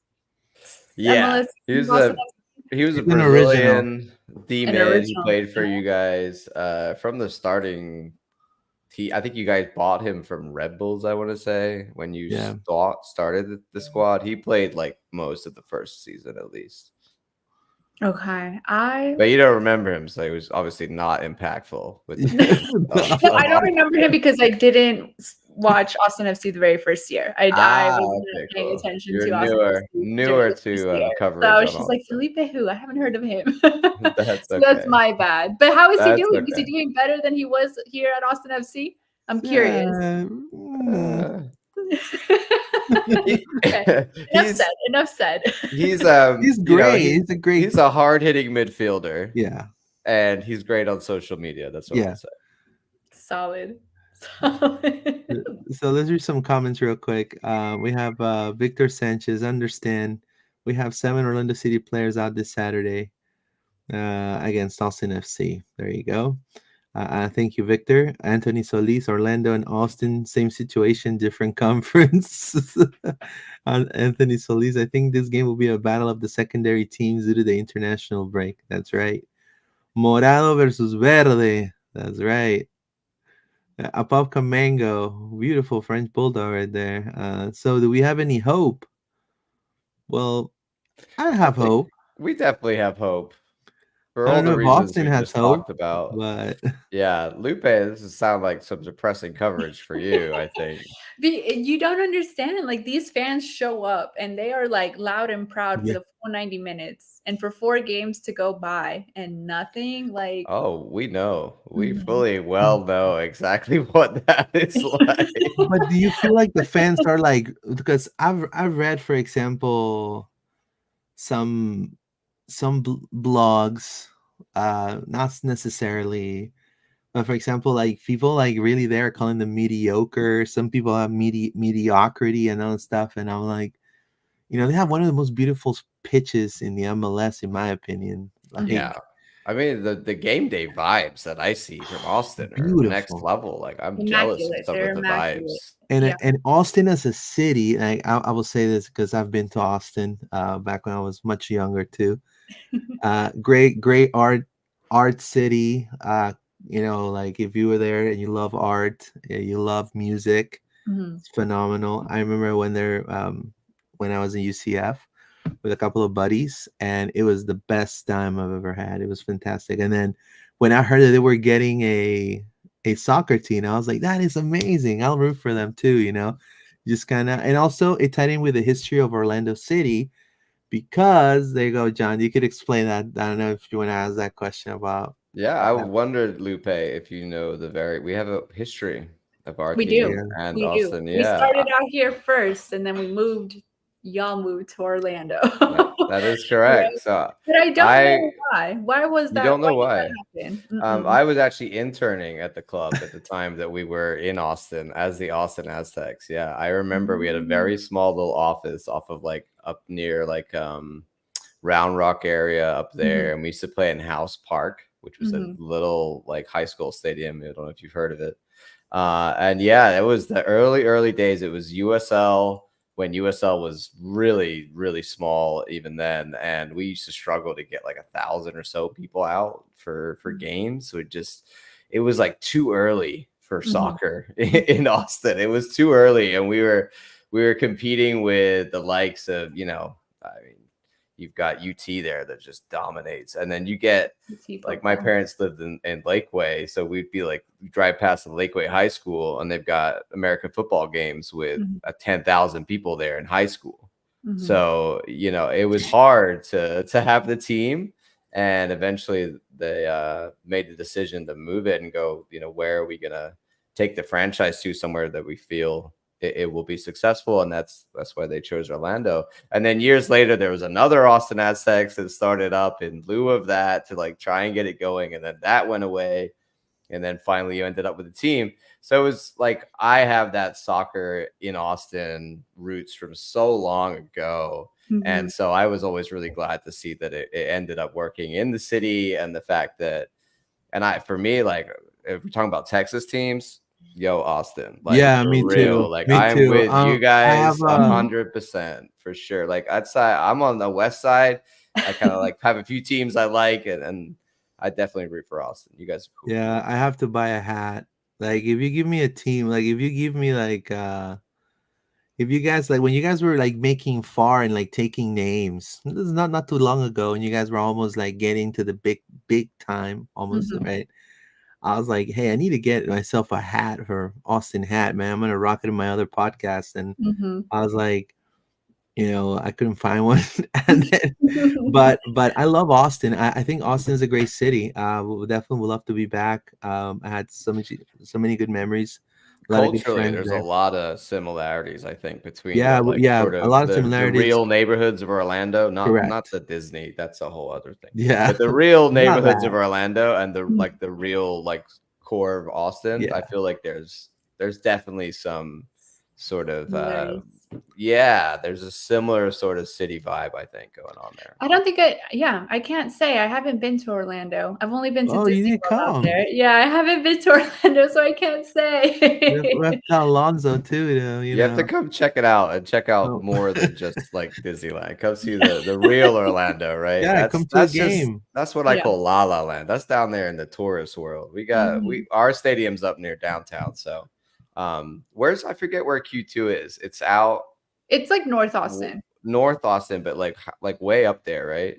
Yeah, MLS he was a Brazilian D-mid. He played for you guys from the starting. I think you guys bought him from Red Bulls, I want to say, when you started the squad. He played like most of the first season at least. Okay, but you don't remember him, so he was obviously not impactful with I don't remember him because I didn't watch Austin FC the very first year. I wasn't paying attention to Austin newer to coverage. So I was just like, Felipe who? I haven't heard of him. That's so that's my bad. But how is he doing? Okay. Is he doing better than he was here at Austin FC? I'm curious. Enough said. He's great. He's a great. He's a hard-hitting midfielder. Yeah, and he's great on social media. That's what I'll say. Solid. So let's read some comments real quick. We have Victor Sanchez. Understand, we have 7 Orlando City players out this Saturday against Austin FC. There you go. Thank you, Victor. Anthony Solis, Orlando and Austin, same situation, different conference. Anthony Solis, I think this game will be a battle of the secondary teams due to the international break. That's right. Morado versus Verde. That's right. Apopka Mango, beautiful French bulldog right there. So do we have any hope? Well, I have hope. We definitely have hope. For I all don't know the if reasons Austin we has just hope, talked about. but yeah, Lupe, this would sound like some depressing coverage for you, I think. You don't understand. Like, these fans show up and they are like loud and proud for the full 90 minutes and for 4 games to go by and nothing. Like, oh, we know. We fully well know exactly what that is like. But do you feel like the fans are like, because I've read, for example, some blogs, not necessarily, but for example, like people like really there calling them mediocre. Some people have mediocrity and all that stuff, and I'm like, they have one of the most beautiful pitches in the MLS, in my opinion. Like, I mean, the game day vibes that I see from Austin are next Beautiful. level. Like I'm jealous of Immaculate. some of They're the immaculate. vibes. Yeah. And Austin as a city, I will say this because I've been to Austin back when I was much younger too. Great art city. You know, like if you were there and you love art, you love music, Mhm. it's phenomenal. I remember when I was in UCF with a couple of buddies, and it was the best time I've ever had. It was fantastic. And then when I heard that they were getting a soccer team, I was like, that is amazing. I'll root for them too, you know. Just kind of, and also it tied in with the history of Orlando City because there you go, John. You could explain that. I don't know if you want to ask that question about Yeah, I that. wondered, Lupe, if you know we have a history of our We do. team Yeah. and We do. Austin. We Yeah, started out here first and then we moved, y'all moved to Orlando. that is Right? correct. So But I don't I know why. Why was you that? don't Why know did why. that happen? Mm-mm. I was actually interning at the club at the time that we were in Austin as the Austin Aztecs. Yeah, I remember we had a Mm. very small little office off of like up near like Round Rock area up Mhm. there, and we used to play in House Park, which was a Mhm. little like high school stadium. I don't know if you've heard of it. And yeah, it was the early days. It was USL when USL was really small even then, and we used to struggle to get like 1,000 or so people out for games. So it was like too early for Mhm. soccer in Austin. It was too early, and we were competing with the likes of I mean, you've got UT there that just dominates, and then you get UT like my football. parents lived in Lakeway, so we'd be like we drive past the Lakeway High School, and they've got American football games with Mhm. 10,000 people there in high school. Mhm. So it was hard to have the team, and eventually they made the decision to move it and go. Where are we gonna take the franchise to? Somewhere that we feel it will be successful, and that's why they chose Orlando. And then years later, there was another Austin Aztecs that started up in lieu of that to like try and get it going. And then that went away. And then finally you ended up with a team. So it was like I have that soccer in Austin roots from so long ago. And Mhm. so I was always really glad to see that it ended up working in the city, and the fact that, for me, like if we're talking about Texas teams, yo, Austin, like Yeah, for me too. real, like Me I'm too. with you I have guys a Mhm. 100% for sure. Like I'd say I'm on the west side. I kind of like have a few teams I like, and I definitely root for Austin. You guys are cool. yeah, I have to buy a hat. Like if you give me a team, like if you give me like if you guys like when you guys were like making far and like taking names, this is not too long ago, and you guys were almost like getting to the big time almost, Mhm. right? I was like, hey, I need to get myself a hat for Austin hat, man. I'm gonna rock it in my other podcast. And Mhm. I was like, I couldn't find one. And then, but I love Austin. I think Austin is a great city. We definitely would love to be back. I had so many good memories, a lot of good Culturally, friends there's a there. lot of similarities, I think, between Yeah, the like yeah, sort a of lot of the similarities. real neighborhoods of Orlando, not Correct. the Disney, that's a whole other thing. Yeah, But the real not neighborhoods of bad. Orlando and the Mhm. like the real like core of Austin, I Yeah. feel like there's definitely some sort of Similarities. yeah, there's a similar sort of city vibe, I think, going on there. I don't think I can't say. I haven't been to Orlando. I've only been to Oh, you Disney need to World out come. there. Yeah, I haven't been to Orlando, so I can't We have say. to tell Alonzo too, You have to come check it out and check out Oh, more than just like Disneyland. Come see the real Orlando, right? yeah, That's come to a that's just game. that's what I Yeah. call La La Land. That's down there in the tourist world. Mhm. Our stadium's up near downtown. So where's I forget where Q2 is. It's out It's like North Austin. north Austin, but like way up there, right?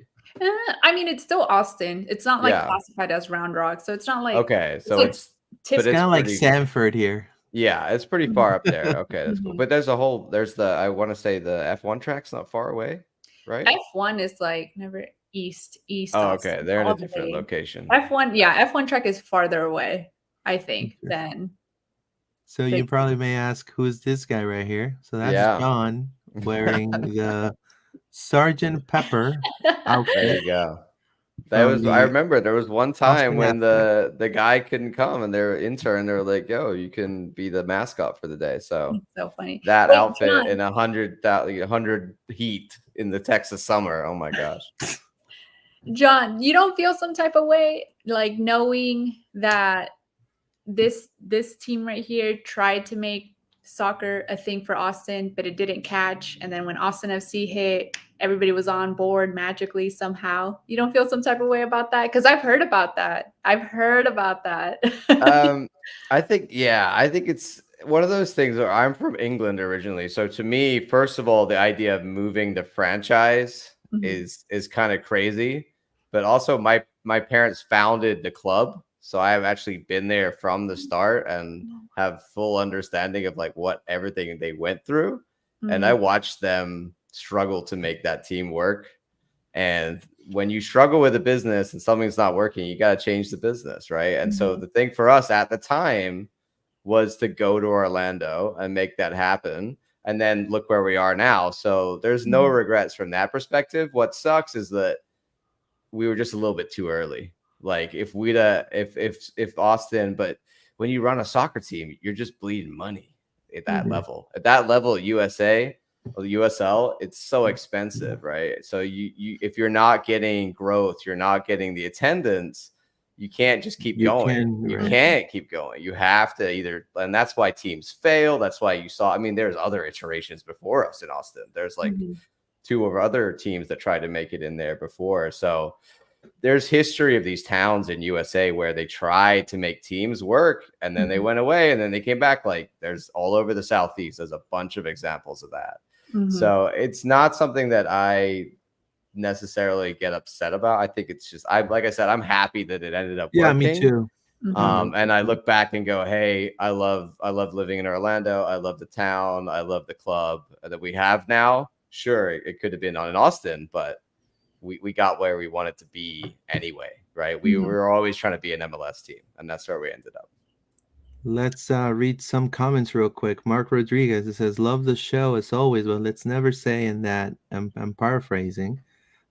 I mean, it's still Austin. It's not like Yeah. classified as Round Rock, so it's not like Okay. it's So like but It's it's kind of like pretty Sanford here. yeah, it's pretty Mhm. far up there. Okay, that's cool. Mhm. But there's the I want to say the F1 track's not far away, right? F1 is like never East Oh, okay. Austin They're in a all the different way. location. F1, yeah, F1 track is farther away, I think, Okay. than So the you probably may ask, who's this guy right here? So that's Yeah. John wearing the Sergeant Pepper There outfit you go. from I the remember there was one time Austin when Aztecs. the guy couldn't come, and their intern, they were like, "Yo, you can be the mascot for the day." So it's so funny. that Wait, outfit John, in 100 heat in the Texas summer. Oh my gosh. John, you don't feel some type of way like knowing that this team right here tried to make soccer a thing for Austin, but it didn't catch. And then when Austin FC hit, everybody was on board magically somehow. You don't feel some type of way about that? Because I've heard about that. I've heard about that. Um, I think it's one of those things where I'm from England originally. So to me, first of all, the idea of moving the franchise Mhm. is kind of crazy. But also my parents founded the club. So I have actually been there from the start and have full understanding of like what everything they went through. And I Mhm. watched them struggle to make that team work. And when you struggle with a business and something's not working, you got to change the business, right? And so Mhm. the thing for us at the time was to go to Orlando and make that happen. And then look where we are now. So there's no Mhm. regrets from that perspective. What sucks is that we were just a little bit too early. Like if we'd if Austin, but when you run a soccer team, you're just bleeding money at that Mhm. level. At that level, USA or the USL, it's so expensive, right? So you if you're not getting growth, you're not getting the attendance, you can't just keep You going. can, You right? can't keep going. You have to either, and that's why teams fail. That's why you saw. I mean, there's other iterations before us in Austin. There's like Mhm. two of other teams that tried to make it in there before. So there's history of these towns in USA where they tried to make teams work and then they Mhm. went away and then they came back. Like there's all over the Southeast. There's a bunch of examples of that. Mhm. So it's not something that I necessarily get upset about. I think it's just like I said, I'm happy that it ended up Yeah, me working. too. Mhm. And I look back and go, hey, I love living in Orlando. I love the town. I love the club that we have now. Sure, it could have been on in Austin, but we got where we wanted to be anyway, right? We Mhm. were always trying to be an MLS team, and that's where we ended up. Let's read some comments real quick. Mark Rodriguez, it says, "Love the show as always, but let's never say in that." I'm paraphrasing.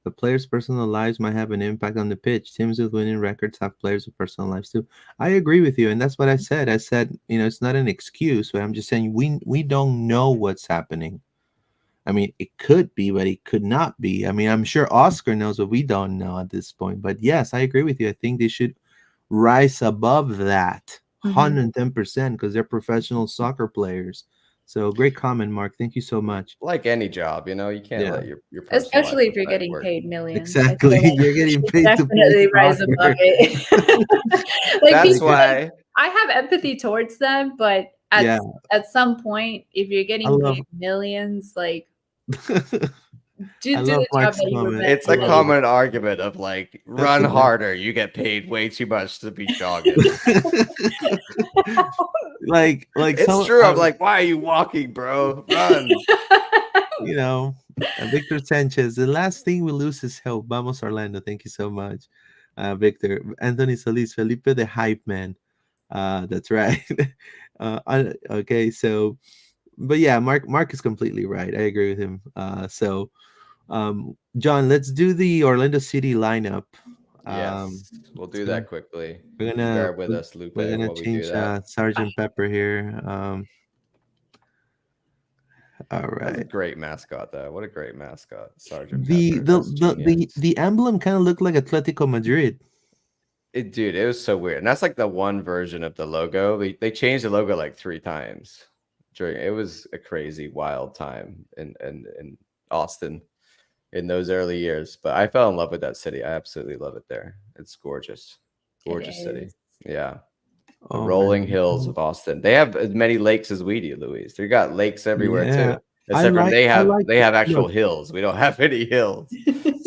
The players' personal lives might have an impact on the pitch. Teams with winning records have players with personal lives too. I agree with you, and that's what I said. I said, it's not an excuse, but I'm just saying we don't know what's happening. I mean, it could be, but it could not be. I mean, I'm sure Oscar knows what we don't know at this point. But yes, I agree with you. I think they should rise above that Mhm. 110% because they're professional soccer players. So great comment, Mark. Thank you so much. Like any job, you can't Yeah, let your personal life Especially if you're affect getting work. paid millions. I exactly. feel like You're you getting should paid to play definitely rise above soccer. it. Like That's Like, people, like why, I have empathy towards them, but yeah, at some point, if you're I getting love paid millions, like I do love the job Mark's that you were comment. meant it's I a love to it. common argument of like That's run the best. harder. You get paid way too much to be jogging. like It's some true. I'm like, why are you walking, bro? Run. do. you know, Victor Sanchez. The last thing we lose is hope. Vamos Orlando. Thank you so much, Victor. Anthony Solis, Felipe the hype man. That's right. Okay, so, but yeah, Mark is completely right. I agree with him. John, let's do the Orlando City lineup. Um, Yes, we'll it's do gonna that quickly. we're gonna Bear with we're, us, Lupe, we're gonna while we do change that. Sergeant Pepper here. All That's a right. great mascot, though. What a great mascot, Sergeant The Pepper. the That's the the, genius. the emblem kind of looked like Atletico Madrid. Dude, it was so weird. And that's like the one version of the logo. They changed the logo like three times. It was a crazy, wild time in Austin in those early years. But I fell in love with that city. I absolutely love it there. It's gorgeous. It Gorgeous city. is. Yeah. The Oh rolling man. hills of Austin. They have as many lakes as we do, Louise. They got lakes everywhere Yeah. too. Except for I like they have actual look. hills. We don't have any hills.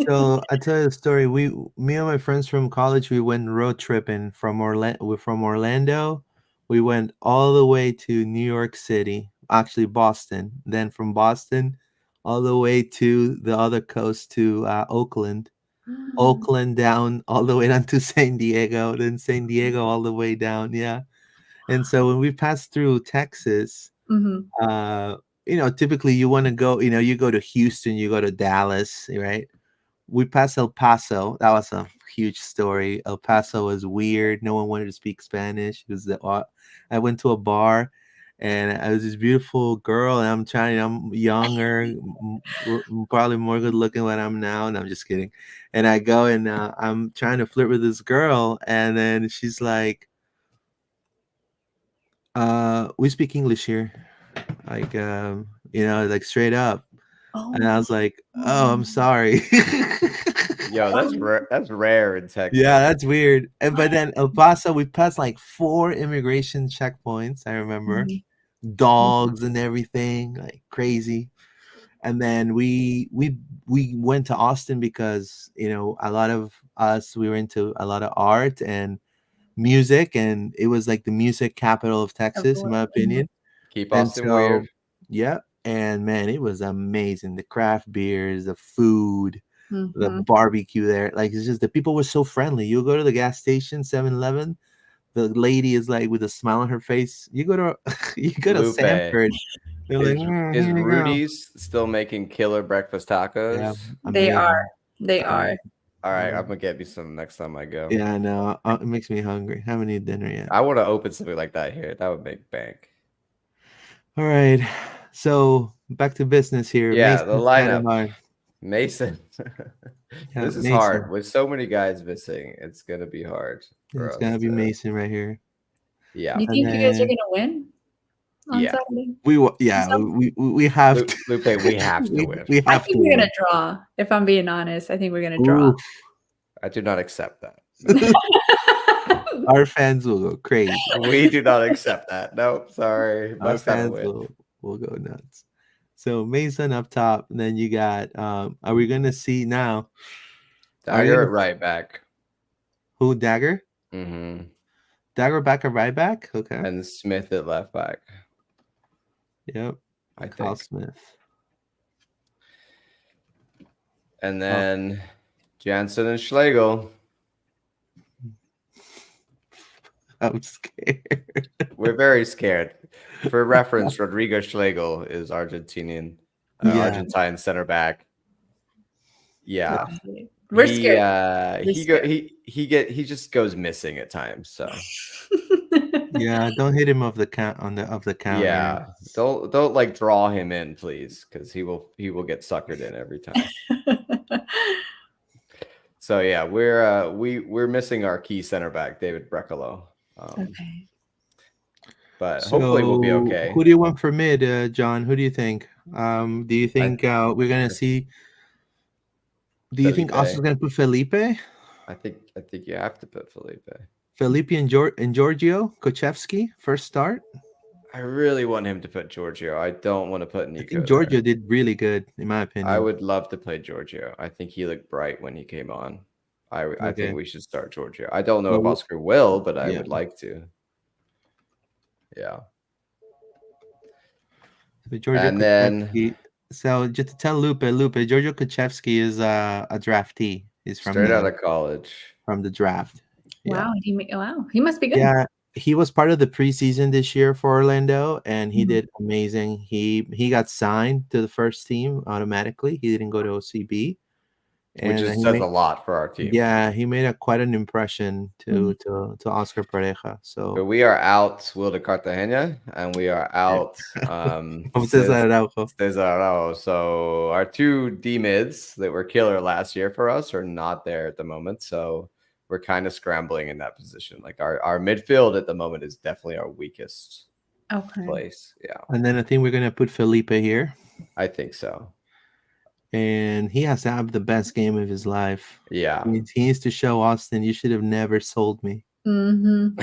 So I tell you a story. Me and my friends from college, we went road tripping from Orlando. We're from Orlando. We went all the way to New York City, actually Boston. Then from Boston, all the way to the other coast to Oakland. Oakland down all the way down to San Diego. Then San Diego all the way down. Yeah. And so when we passed through Texas, Mhm. uh, typically you want to go. You go to Houston, you go to Dallas, right? We passed El Paso. That was a huge story. El Paso was weird. No one wanted to speak Spanish. It was I went to a bar, and I was this beautiful girl, and I'm younger, probably more good looking than I'm now, and I'm just kidding. And I go and I'm trying to flirt with this girl, and then she's like, "We speak English here," like like straight up. Oh And I my was like, "Oh, I'm God. sorry." Yo, that's rare. That's rare in Yeah, Texas. that's weird. And but What? then El Paso, we passed like 4 immigration checkpoints. I remember Mhm. dogs and everything, like crazy. And then we went to Austin because a lot of us we were into a lot of art and music, and it was like the music capital of Of the Texas, in world. my Mhm. opinion. Keep And Austin weird. so, yeah, and man, it was amazing. The craft beers, the food, the Mhm. barbecue there. Like it's just the people were so friendly. You go to the gas station, 7-Eleven, the lady is like with a smile on her face. You go to you go to Lupe, Sanford, they're like, is here you go. Rudy's still making killer breakfast Yeah, tacos? They are. amazing. They Yeah, are. All right, I'm yeah, gonna get me some next time I go. yeah. I know. It makes me hungry. Haven't eaten dinner yet. I want to open something like that here. That would make bank. All right. So back to business here. Yeah, the Mason lineup. Adebar. Mason. Yeah, This is hard. Mason. With so many guys missing, it's gonna be hard Yeah, for it's us gonna be to. Mason right here. Yeah, You And think you guys are then gonna win on yeah. Saturday? yeah, So we have to Lupe, we have to we, win. we I have to think we're win. gonna draw. If I'm being honest, I think we're gonna draw. Oof. I do not accept that. No, Our fans will go crazy. we do not accept that. Nope, sorry. Our Must have a fans win. will go nuts. So Mason up top, and then you got are we gonna see now? Are we Dagger gonna at right back. who Dagger? Hmm. Dagger back or right back? Okay. And Smith at left back, Yep. I Kyle think. Smith. And Oh, then Jansen and Schlegel. I'm scared. We're very scared. For reference, Rodrigo Schlegel is Yeah. Argentine center back. Yeah, We're scared. We're he go scared. he just goes missing at times. So Yeah. Don't hit him off the count of the counter. yeah, don't like draw him in, please, because he will get suckered in every time. So yeah, we're missing our key center back, David Brecalo. Okay. But hopefully we'll be So okay. who do you want for mid, John? Who do you think? Do you I think we're gonna see? Do you think Austin's Felipe. gonna put Felipe? I think you have to put Felipe. Felipe and Giorgio Kochevsky first start. I really want him to put Giorgio. I don't want to put I think Nico there. Giorgio did really good, in my I opinion. would love to play Giorgio. I think he looked bright when he came on. I think Okay, we should start Giorgio. I don't know if well, Oscar will, but I yeah. would like to. Yeah. So Giorgio And then Kochevsky. So just to tell Lupe, Giorgio Kochevsky is a draftee. He's straight out of college. from the draft. Yeah. Wow. He must be good. Yeah, he was part of the preseason this year for Orlando, and he Mhm. did amazing. He got signed to the first team automatically. He didn't go to OCB, Which and he says made a lot for our team. yeah he made quite an impression Mhm. to Oscar Pareja. But So we are out Will de Cartagena and we are out Cesar Araujo. Cesar Araujo. So our two D mids that were killer last year for us are not there at the moment. So we're kind of scrambling in that position. Like our midfield at the moment is definitely our weakest Okay. place. Yeah, And then I think we're gonna put Felipe here, I think so. and he has to have the best game of his life. Yeah. He needs to show Austin, you should have never sold me. Mm-hmm.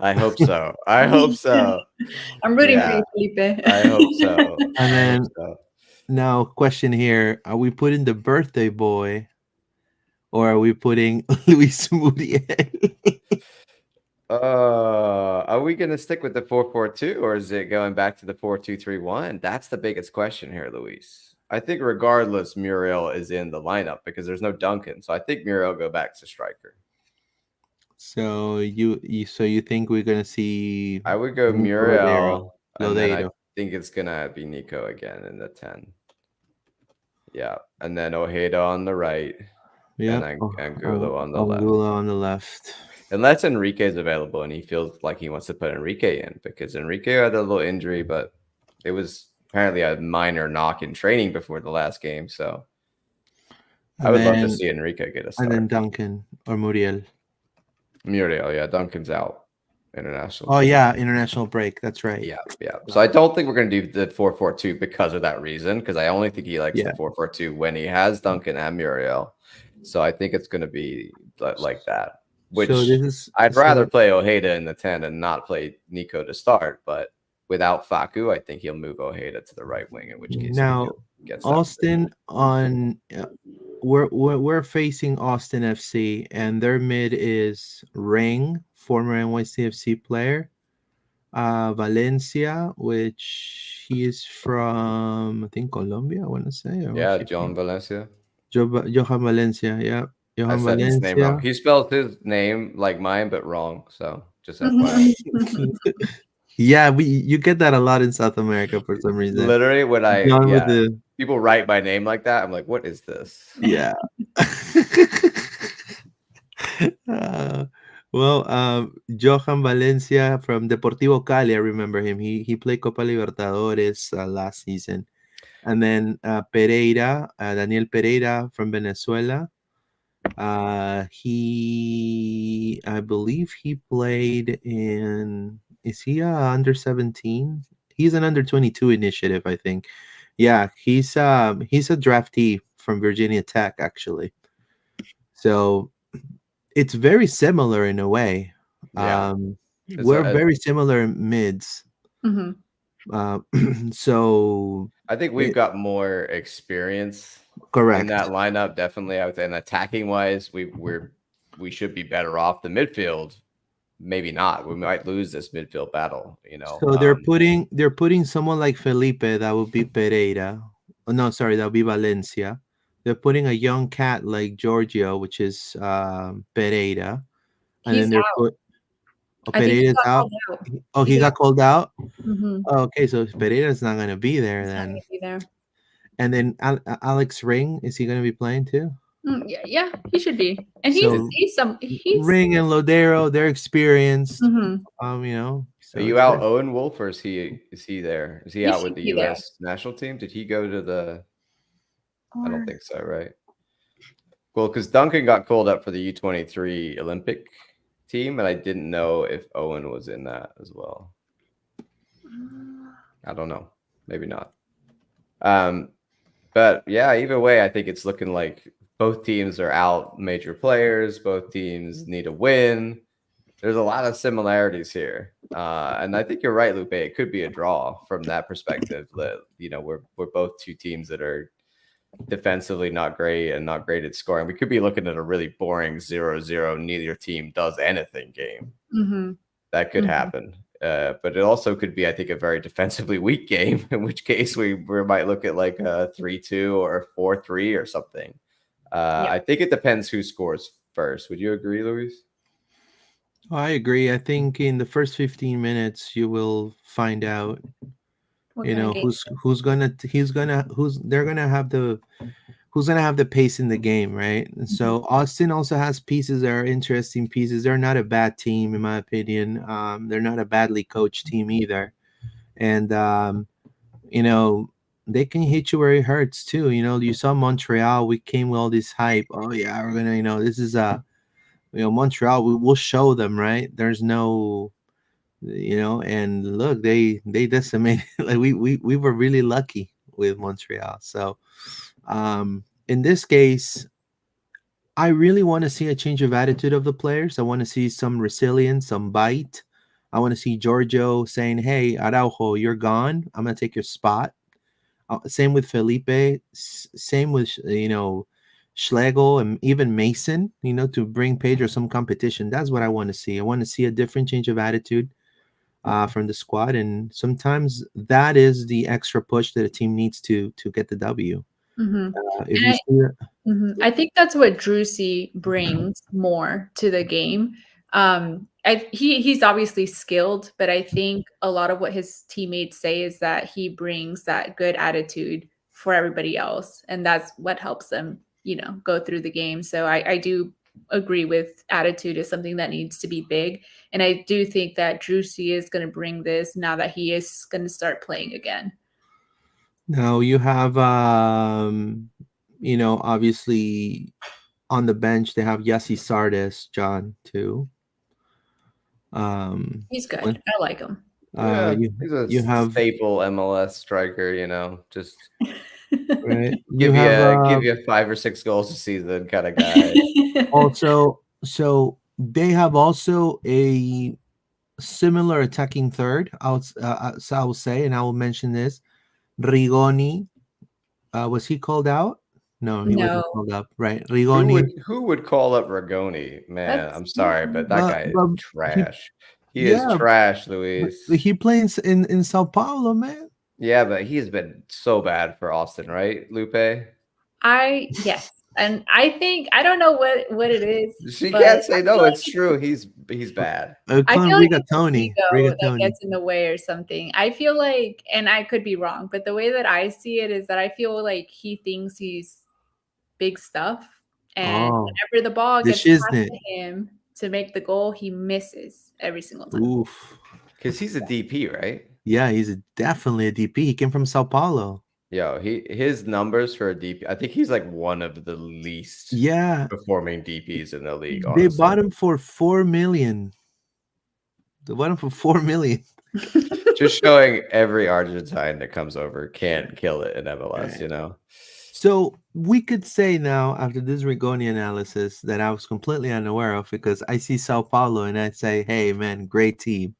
I hope so. I hope so. I'm rooting for Yeah, you, Felipe. I hope so. And I then hope so. now, question here: are we putting the birthday boy, or are we putting Luis Muriel? Are we going to stick with the 4-4-2 or is it going back to the 4-2-3-1? That's the biggest question here, Luis. I think regardless, Muriel is in the lineup because there's no Duncan. So I think Muriel go back to striker. So you think we're gonna see? I would go Nico Muriel, and then I Lodeiro. think it's gonna be Nico again in the 10. Yeah, and then Ojeda on the right, Yep. and Angulo on the left. Angulo on the left. unless Enrique is available and he feels like he wants to put Enrique in, because Enrique had a little injury, but it was apparently a minor knock in training before the last game. So I And would love to then see Enrique get a and then start. Duncan or Muriel. Muriel, yeah, Duncan's out international. Oh yeah, international break. That's right. Yeah, yeah. So I don't think we're going to do the 4-4-2 because of that reason, because I only think he likes Yeah. the 4-4-2 when he has Duncan and Muriel. So I think it's going to be like that, So which this is I'd rather play Ojeda in the 10 and not play Nico to start. But without Facu, I think he'll move Ojeda to the right wing, in which case now gets that. Austin on. We're facing Austin FC, and their mid is Ring, former NYCFC player. Valencia, which he is from, I think Colombia. I want to say, or where's Yeah, he John from? Valencia. Johan Valencia. Yeah, I Johan said his name wrong. Valencia. He spelled his name like mine, but wrong. So just FYI. Yeah, you get that a lot in South America for some reason. Literally, when John with the people write my name like that, I'm like, what is this? yeah. Uh, well, Johan Valencia from Deportivo Cali, I remember him. He played Copa Libertadores last season. And then Pereira, Daniel Pereira from Venezuela. I believe he played in, is he under 17? He's an under 22 initiative, I think. Yeah, he's a draftee from Virginia Tech, actually. So it's very similar in a way. Yeah. We're very similar mids. So I think we've got more experience correct in that lineup. Definitely, I would say. And attacking wise, we should be better off. The midfield, maybe not. We might lose this midfield battle. So they're putting someone like Felipe, that would be Pereira. Oh, no, sorry, that would be Valencia. They're putting a young cat like Giorgio, which is Pereira, and He's then they're out. I think he Pereira's got out. called out. Oh, he got called out. Mhm. Oh, okay, so Pereira's not gonna be there He's not then. gonna be there. And then Alex Ring, is he gonna be playing too? Yeah, he should be. And So he's Ring and Lodero, they're experienced. Mhm. So Are you out Owen Wolf, or is he there? Is he out with should the be there. US national team? Did he go to the I Or don't think so, right? Well, because Duncan got called up for the U23 Olympic team, and I didn't know if Owen was in that as well. I don't know. Maybe not. But yeah, either way, I think it's looking like both teams are out major players. Both teams need a win. There's a lot of similarities here, and I think you're right, Lupe. It could be a draw from that perspective. That we're both two teams that are defensively not great and not great at scoring. We could be looking at a really boring 0-0, neither team does anything game. That could happen. But it also could be, I think, a very defensively weak game, in which case we might look at like a 3-2 or 4-3 or something. I think it depends who scores first. Would you agree, Luis? I agree. I think in the first 15 minutes you will find out who's gonna have the pace in the game, right? And so Austin also has pieces that are interesting pieces. They're not a bad team, in my opinion. They're not a badly coached team either, and they can hit you where it hurts too. You saw Montreal. We came with all this hype. Oh yeah, we're gonna. This is Montreal. We'll show them, right? There's no. And look, they decimated. Like we were really lucky with Montreal. So in this case, I really want to see a change of attitude of the players. I want to see some resilience, some bite. I want to see Giorgio saying, "Hey, Araujo, you're gone. I'm gonna take your spot." Same with Felipe. Same with Schlegel and even Mason. To bring Pedro some competition. That's what I want to see. I want to see a different change of attitude from the squad, and sometimes that is the extra push that a team needs to get the W. If you see that, I think that's what Drusy brings more to the game. He's obviously skilled, but I think a lot of what his teammates say is that he brings that good attitude for everybody else, and that's what helps them, go through the game. So I do agree with attitude is something that needs to be big. And I do think that Drusy is going to bring this now that he is going to start playing again. Now you have, obviously on the bench they have Yessi Sardis, John, too. He's good. When, I like him. Yeah, you he's a you have staple MLS striker. Just right. You give have you 5 or 6 goals a season kind of guy. also, so they have also a similar attacking third. So I will say, and I will mention this. Rigoni, was he called out? No, he wasn't No, called up. Right, Who Rigoni. would call up Ragoni? Man, I'm that's sorry, but that guy is But he, trash. He is yeah, trash, but Luis. he plays in Sao Paulo, man. Yeah, but he's been so bad for Austin, right, Lupe? yes. And I think I don't know what it is, She but can't say no. It's true. He's bad. I Call him feel like it's his Rigatoni. ego that Rigatoni. gets in the way or something. I feel like, and I could be wrong, but the way that I see it is that I feel like he thinks he's big stuff. And Oh, whenever the ball the gets passed shiznit. to him to make the goal, he misses every single time. Oof. Because he's a DP, right? Yeah, he's definitely a DP. He came from Sao Paulo. Yo, his numbers for a DP, I think he's like one of the least performing DPs in the league, They honestly. bought him for $4 million. They bought him for $4 million. Just showing every Argentine that comes over can't kill it in MLS, So we could say now, after this Rigoni analysis, that I was completely unaware of, because I see Sao Paulo and I say, "Hey, man, great team."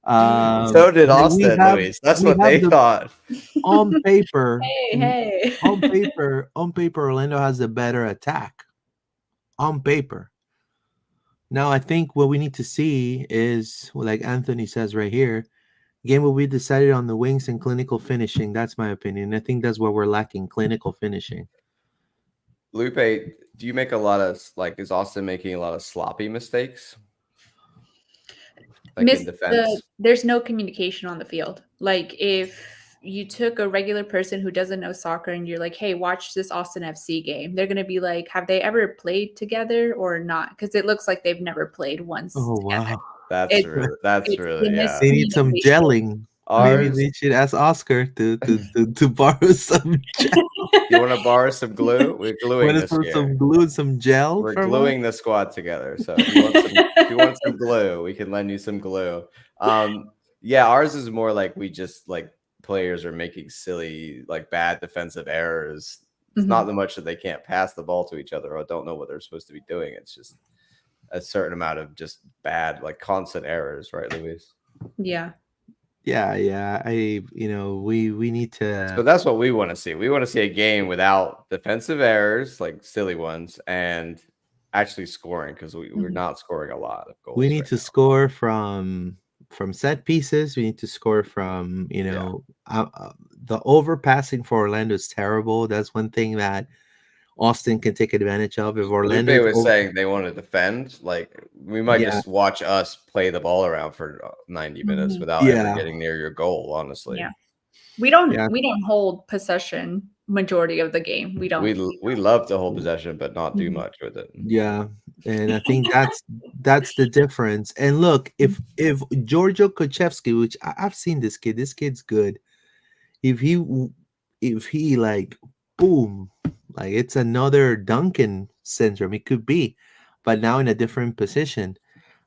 So did Austin, Luis. That's what they thought. On paper. Hey. on paper, Orlando has a better attack. On paper. Now, I think what we need to see is, like Anthony says right here, game will be decided on the wings and clinical finishing. That's my opinion. I think that's where we're lacking, clinical finishing. Lupe, do you make a lot of, is Austin making a lot of sloppy mistakes? Like in defense? There's no communication on the field. Like if you took a regular person who doesn't know soccer and you're like, hey, watch this Austin FC game, they're going to be like, have they ever played together or not? Because it looks like they've never played once. Oh, together. wow. That's really, yeah. They need some gelling. Maybe they should ask Oscar to borrow some gel. You want to borrow some glue? We're gluing this year. Some glue and some gel. We're gluing the squad together. So if you want some glue, we can lend you some glue. Yeah, ours is more like we just players are making silly, bad defensive errors. It's not that much that they can't pass the ball to each other or don't know what they're supposed to be doing. It's just a certain amount of just bad, constant errors, right, Luis? Yeah. Yeah. We need to. So that's what we want to see. We want to see a game without defensive errors, silly ones, and actually scoring, because we're not scoring a lot of goals. We need to score from set pieces. We need to score from the overpassing for Orlando is terrible. That's one thing that Austin can take advantage of. If Orlando was saying they want to defend, we might just watch us play the ball around for 90 minutes without ever getting near your goal, honestly. Yeah. We don't hold possession majority of the game. We don't. We love to hold possession, but not do much with it. Yeah. And I think that's the difference. And look, if Giorgio Kochevsky, which I've seen this kid's good. If he boom, it's another Duncan syndrome. It could be, but now in a different position.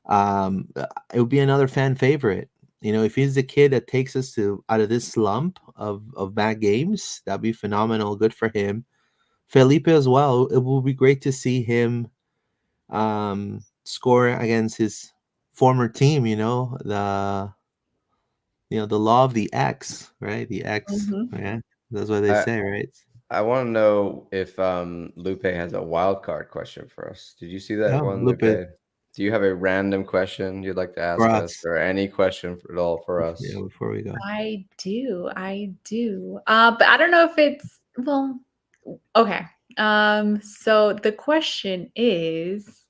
It would be another fan favorite. If he's the kid that takes us out of this slump of bad games, that'd be phenomenal. Good for him. Felipe as well. It will be great to see him score against his former team. The law of the X, right? The X. Yeah, that's what they say, right? I want to know if Lupe has a wild card question for us. Did you see that one, Lupe? Do you have a random question you'd like to ask us, or any question at all for us? Yeah, before we go. I do. But I don't know if it's okay. So the question is,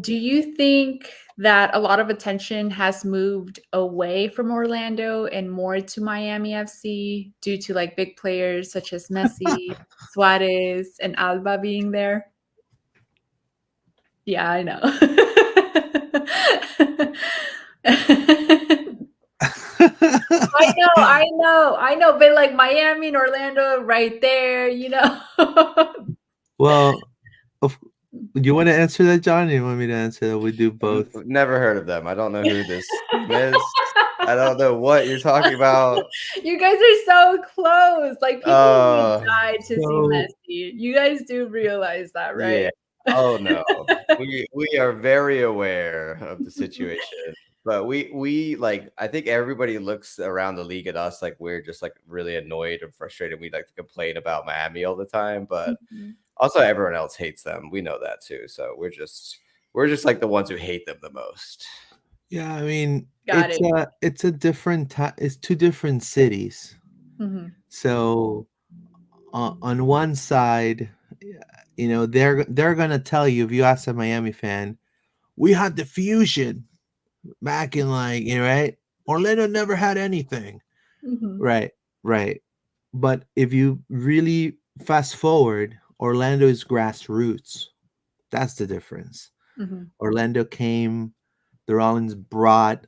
do you think that a lot of attention has moved away from Orlando and more to Miami FC due to big players such as Messi, Suarez, and Alba being there? Yeah, I know. I know, but like Miami and Orlando right there, you know. Well, of, you want to answer that, John? Or you want me to answer that? We do both. Never heard of them. I don't know who this team is. I don't know what you're talking about. You guys are so close. Like people would Uh, die to see So Messi. You guys do realize that, yeah. right? Oh no. We are very aware of the situation. But we like I think everybody looks around the league at us like we're just like really annoyed or frustrated. We like to complain about Miami all the time, but Mhm. also everyone else hates them. We know that too. So we're just like the ones who hate them the most. yeah, I mean, Got it. it's a different it's two different cities. Mhm. So on one side, they're gonna tell you if you ask a Miami fan, we had the fusion back in like right. Orlando never had anything. Mhm. Right, right. But if you really fast forward, Orlando is grassroots. That's the difference. Mhm. Orlando came, the Rollins brought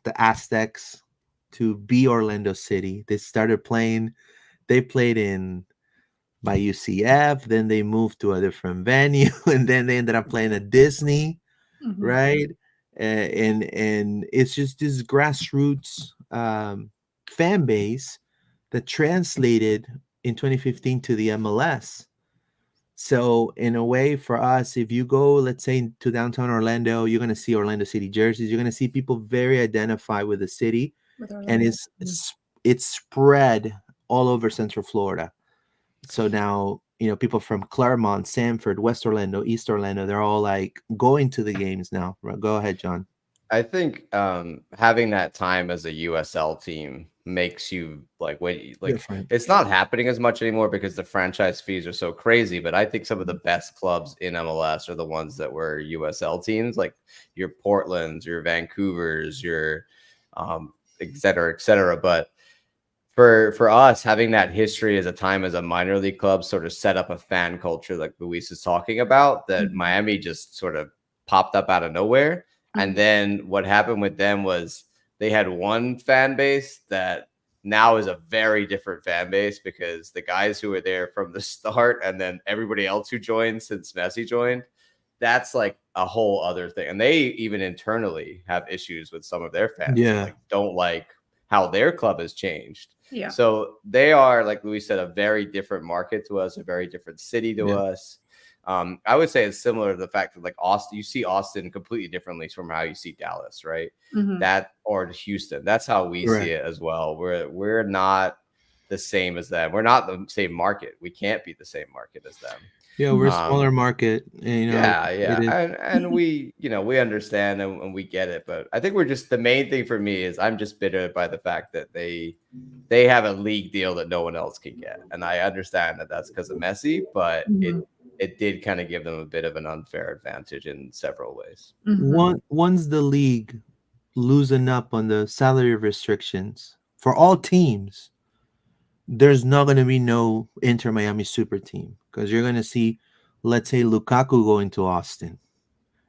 the Aztecs to be Orlando City. They started playing, they played in by UCF, then they moved to a different venue, and then they ended up playing at Disney, Mhm. right? And it's just this grassroots fan base that translated in 2015 to the MLS. So in a way, for us, if you go, let's say, to downtown Orlando, you're going to see Orlando City jerseys. You're going to see people very identified with the city, With and Orlando. Mhm. it's spread all over Central Florida. So now, people from Claremont, Sanford, West Orlando, East Orlando, they're all like going to the games now. Go ahead, John. I think having that time as a USL team makes you like Different. it's not happening as much anymore because the franchise fees are so crazy. But I think some of the best clubs in MLS are the ones that were USL teams, like your Portlands, your Vancouvers, your et cetera, et cetera. But for us, having that history as a time as a minor league club sort of set up a fan culture like Luis is talking about that Mhm. Miami just sort of popped up out of nowhere. And Mhm. then what happened with them was they had one fan base that now is a very different fan base because the guys who were there from the start and then everybody else who joined since Messi joined, that's like a whole other thing. And they even internally have issues with some of their fans that Yeah. like don't like how their club has changed. Yeah. So they are, like Louis said, a very different market to us, a very different city to Yeah. us. I would say it's similar to the fact that like Austin, you see Austin completely differently from how you see Dallas, right? Mhm. That or Houston. That's how we see Correct. it as well. We're not the same as them. We're not the same market. We can't be the same market as them. Yeah, we're a Um, smaller market. And, yeah, it yeah. is. And we, we understand and we get it. But I think we're just the main thing for me is I'm just bitter by the fact that they have a league deal that no one else can get. And I understand that that's because of Messi, but Mhm. it did kind of give them a bit of an unfair advantage in several ways. Mhm. Once the league loosen up on the salary restrictions for all teams, there's not going to be no Inter Miami super team because you're going to see, let's say, Lukaku going to Austin.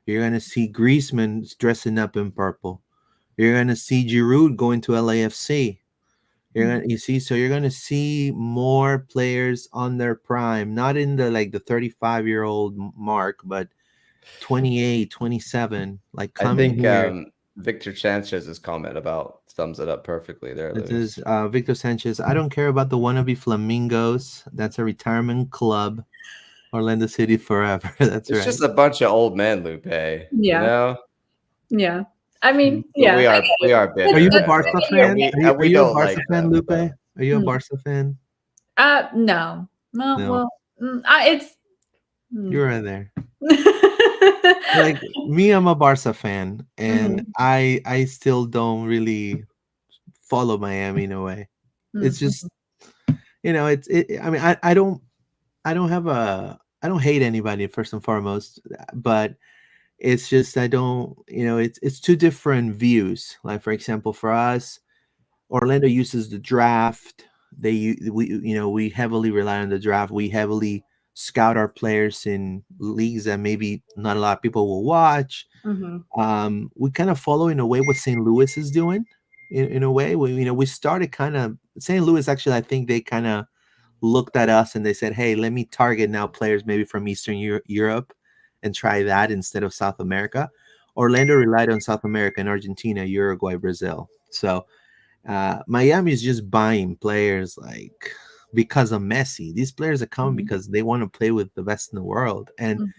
You're going to see Griezmann dressing up in purple. You're going to see Giroud going to LAFC. You see, so you're going to see more players on their prime, not in the like the 35-year-old mark, but 28, 27, like I coming think here. Victor Sanchez's comment about sums it up perfectly there, This is Luis. Victor Sanchez. I don't care about the wannabe Flamingos. That's a retirement club. Orlando City forever. That's It's right. just a bunch of old men, Lupe, you Yeah. know? Yeah. I mean, But yeah. I we get are it. Are bitter you a and Barca You're fan? and Are we you a don't Barca like fan, them. Lupe? But Are you a Barca fan? No. No, No, well, it's you're right there. Like me, I'm a Barca fan, and Mhm. I still don't really follow Miami in a way. It's Mhm. just it's I mean I don't hate anybody first and foremost, but it's just I don't it's two different views. Like for example, for us, Orlando uses the draft. We heavily rely on the draft. We heavily scout our players in leagues that maybe not a lot of people will watch. Mhm. We kind of follow in a way what St. Louis is doing. In a way, we started kind of St. Louis. Actually, I think they kind of looked at us and they said, "Hey, let me target now players maybe from Eastern Europe and try that instead of South America." Orlando relied on South America and Argentina, Uruguay, Brazil. So Miami is just buying players like because of Messi. These players are coming Mhm. because they want to play with the best in the world. And Mhm.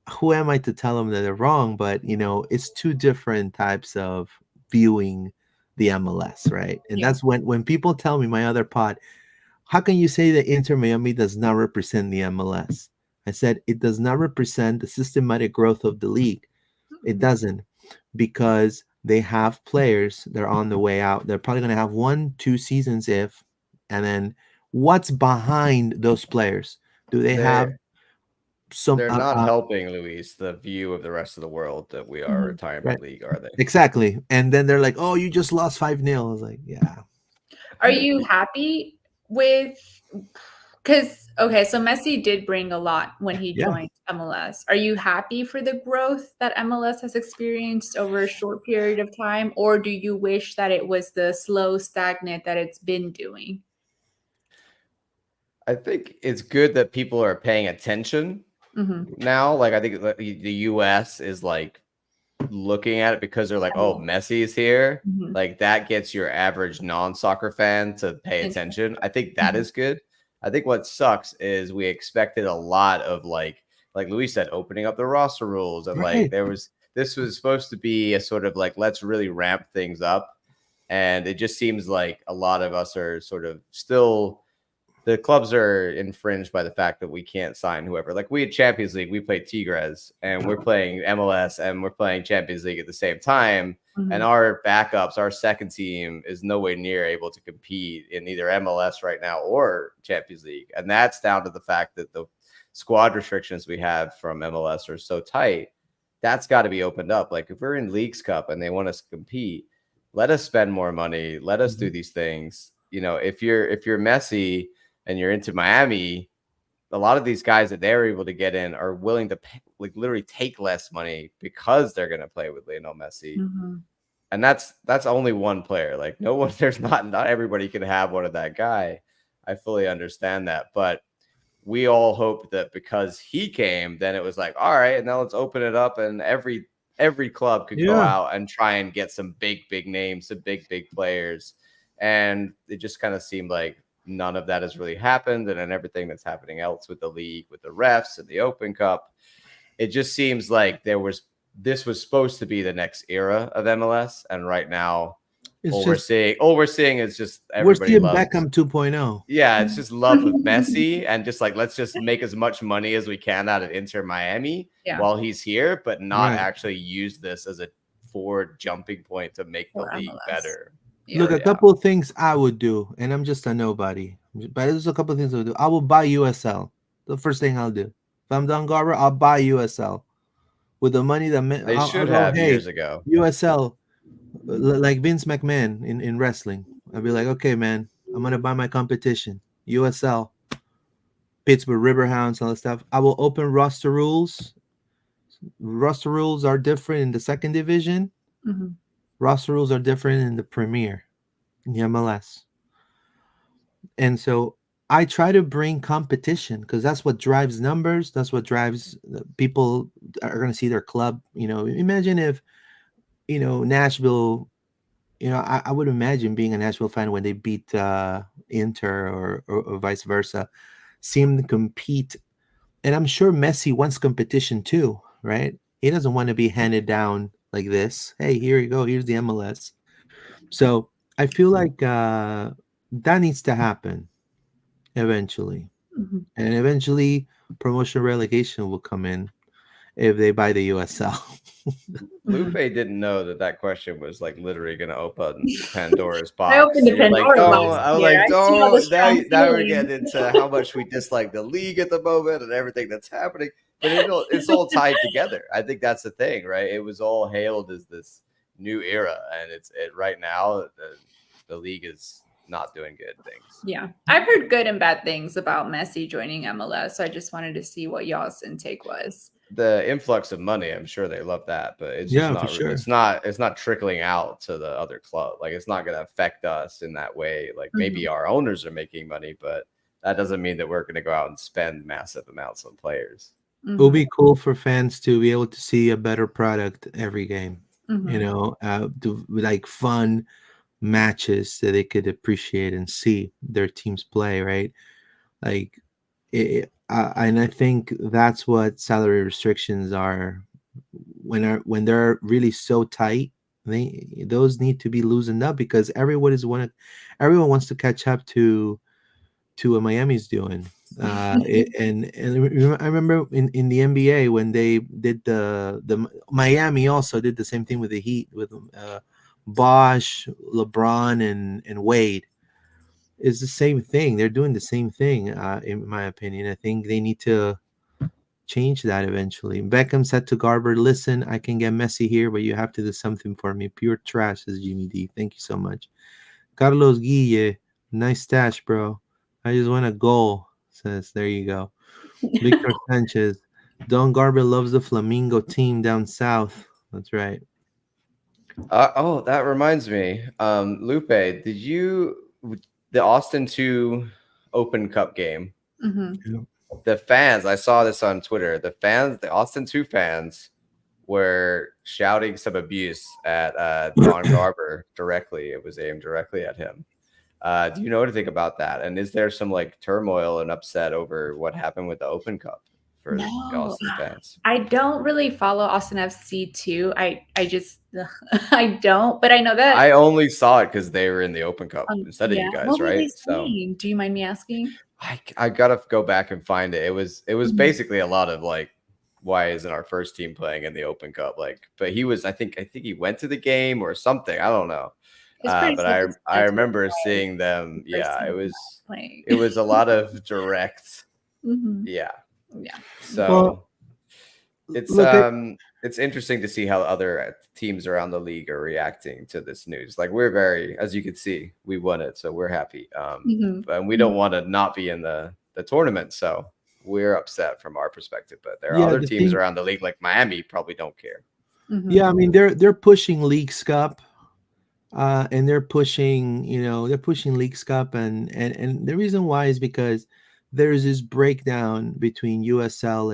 who am I to tell them that they're wrong? But it's two different types of viewing the MLS, right? And Yeah. that's when people tell me my other pod, how can you say that Inter Miami does not represent the MLS? I said it does not represent the systematic growth of the league. It Mhm. doesn't, because they have players that are on the way out. They're probably going to have 1-2 seasons if, and then what's behind those players? Do they have They're some? they're not helping, Luis, the view of the rest of the world that we are a Mhm. Right, retirement league, are they? exactly. And then they're like, "Oh, you just lost 5-0." I was like, "Yeah, Are you happy with because okay, so Messi did bring a lot when he yeah." joined MLS. Are you happy for the growth that MLS has experienced over a short period of time, or do you wish that it was the slow, stagnant that it's been doing? I think it's good that people are paying attention Mhm. now. Like I think the US is like looking at it because they're like, oh, Messi is here. Mhm. Like that gets your average non-soccer fan to pay Interesting. attention. I think that Mhm. is good. I think what sucks is we expected a lot of like Luis said, opening up the roster rules, and like Right. this was supposed to be a sort of like let's really ramp things up. And it just seems like a lot of us are sort of still, the clubs are infringed by the fact that we can't sign whoever. Like we had Champions League, we played Tigres, and we're playing MLS, and we're playing Champions League at the same time. And Mhm. our backups, our second team, is nowhere near able to compete in either MLS right now or Champions League. And that's down to the fact that the squad restrictions we have from MLS are so tight. That's got to be opened up. Like if we're in Leagues Cup and they want us to compete, let us spend more money. Let us do Mhm. these things. If you're Messi and you're into Miami, a lot of these guys that they're able to get in are willing to pay, like literally take less money because they're going to play with Lionel Messi. Mhm. And that's only one player. Like no one, there's not everybody can have one of that guy. I fully understand that, but we all hoped that because he came, then it was like, all right, now let's open it up, and every club could go Yeah. out and try and get some big names, some big players. And it just kind of seemed like none of that has really happened. And then everything that's happening else with the league, with the refs and the Open Cup, it just seems like this was supposed to be the next era of MLS. And right now, It's all we're seeing is just we're everybody seeing loves, Beckham 2.0. yeah, it's just love of Messi, and just like let's just make as much money as we can out of Inter Miami Yeah, while he's here, but not Right. actually use this as a forward jumping point to make the for league MLS. better. Yeah. Look, So a yeah, couple of things I would do, and I'm just a nobody, but there's a couple of things I would do. I will buy USL. The first thing I'll do. If I'm Don Garber, I'll buy USL with the money that they I'll should go. have Hey, years ago. USL, like Vince McMahon in wrestling. I'll be like, okay, man, I'm gonna buy my competition. USL, Pittsburgh Riverhounds, all that stuff. I will open roster rules. Roster rules are different in the second division. Mhm. Roster rules are different in the Premier, in the MLS. And so I try to bring competition because that's what drives numbers. That's what drives people are going to see their club. Imagine if, Nashville, I would imagine being a Nashville fan when they beat Inter or vice versa, seem to compete. And I'm sure Messi wants competition too, right? He doesn't want to be handed down like this. Hey, here you go. Here's the MLS. So I feel like that needs to happen eventually. Mhm. And eventually, promotion relegation will come in if they buy the USL. Lupe Mhm. didn't know that question was like literally going to open Pandora's I box. opened the And you're like, Pandora don't. box I was here. like, I see all the don't. Now, strong now we're feelings. getting into how much we dislike the league at the moment and everything that's happening. But it's all tied together. I think that's the thing, right? It was all hailed as this new era, and right now the league is not doing good things. Yeah, I've heard good and bad things about Messi joining MLS. So I just wanted to see what y'all's intake was. The influx of money, I'm sure they love that, but it's just Yeah, for not. sure. It's not trickling out to the other club. Like it's not going to affect us in that way. Like maybe our owners are making money, but that doesn't mean that we're going to go out and spend massive amounts on players. It will be cool for fans to be able to see a better product every game. You know, like fun matches that they could appreciate and see their teams play, right? Like, and I think that's what salary restrictions are when they're really so tight. Those need to be loosened up because everyone wants to catch up to what Miami's doing. And I remember in the NBA when they did the Miami also did the same thing with the Heat with Bosh, LeBron, and Wade. It's the same thing. They're doing the same thing, in my opinion. I think they need to change that eventually. Beckham said to Garber, "Listen, I can get messy here, but you have to do something for me." Pure trash, says Jimmy D. Thank you so much. Carlos Guille, nice stash, bro. I just want a goal, says. There you go. Victor Sanchez, Don Garber loves the Flamingo team down south. That's right. Oh, that reminds me. Lupe, the Austin 2 Open Cup game? The fans, I saw this on Twitter. The Austin 2 fans were shouting some abuse at Don Garber directly. It was aimed directly at him. Do you know anything about that? And is there some like turmoil and upset over what happened with the Open Cup for the Austin fans? I don't really follow Austin FC too. I just I don't, but I know that I only saw it because they were in the Open Cup instead of you guys, what were right? they So saying? Do you mind me asking? I gotta go back and find it. It was basically a lot of like, why isn't our first team playing in the Open Cup? Like, but he was, I think he went to the game or something. I don't know. But I remember seeing them. Yeah, it was a lot of direct. Yeah. So it's interesting to see how other teams around the league are reacting to this news. Like we're very, as you can see, we won it, so we're happy. And we don't want to not be in the tournament, so we're upset from our perspective. But there are other teams around the league, like Miami, probably don't care. Yeah, I mean they're pushing Leagues Cup. And they're pushing Leagues Cup, and the reason why is because there's this breakdown between USL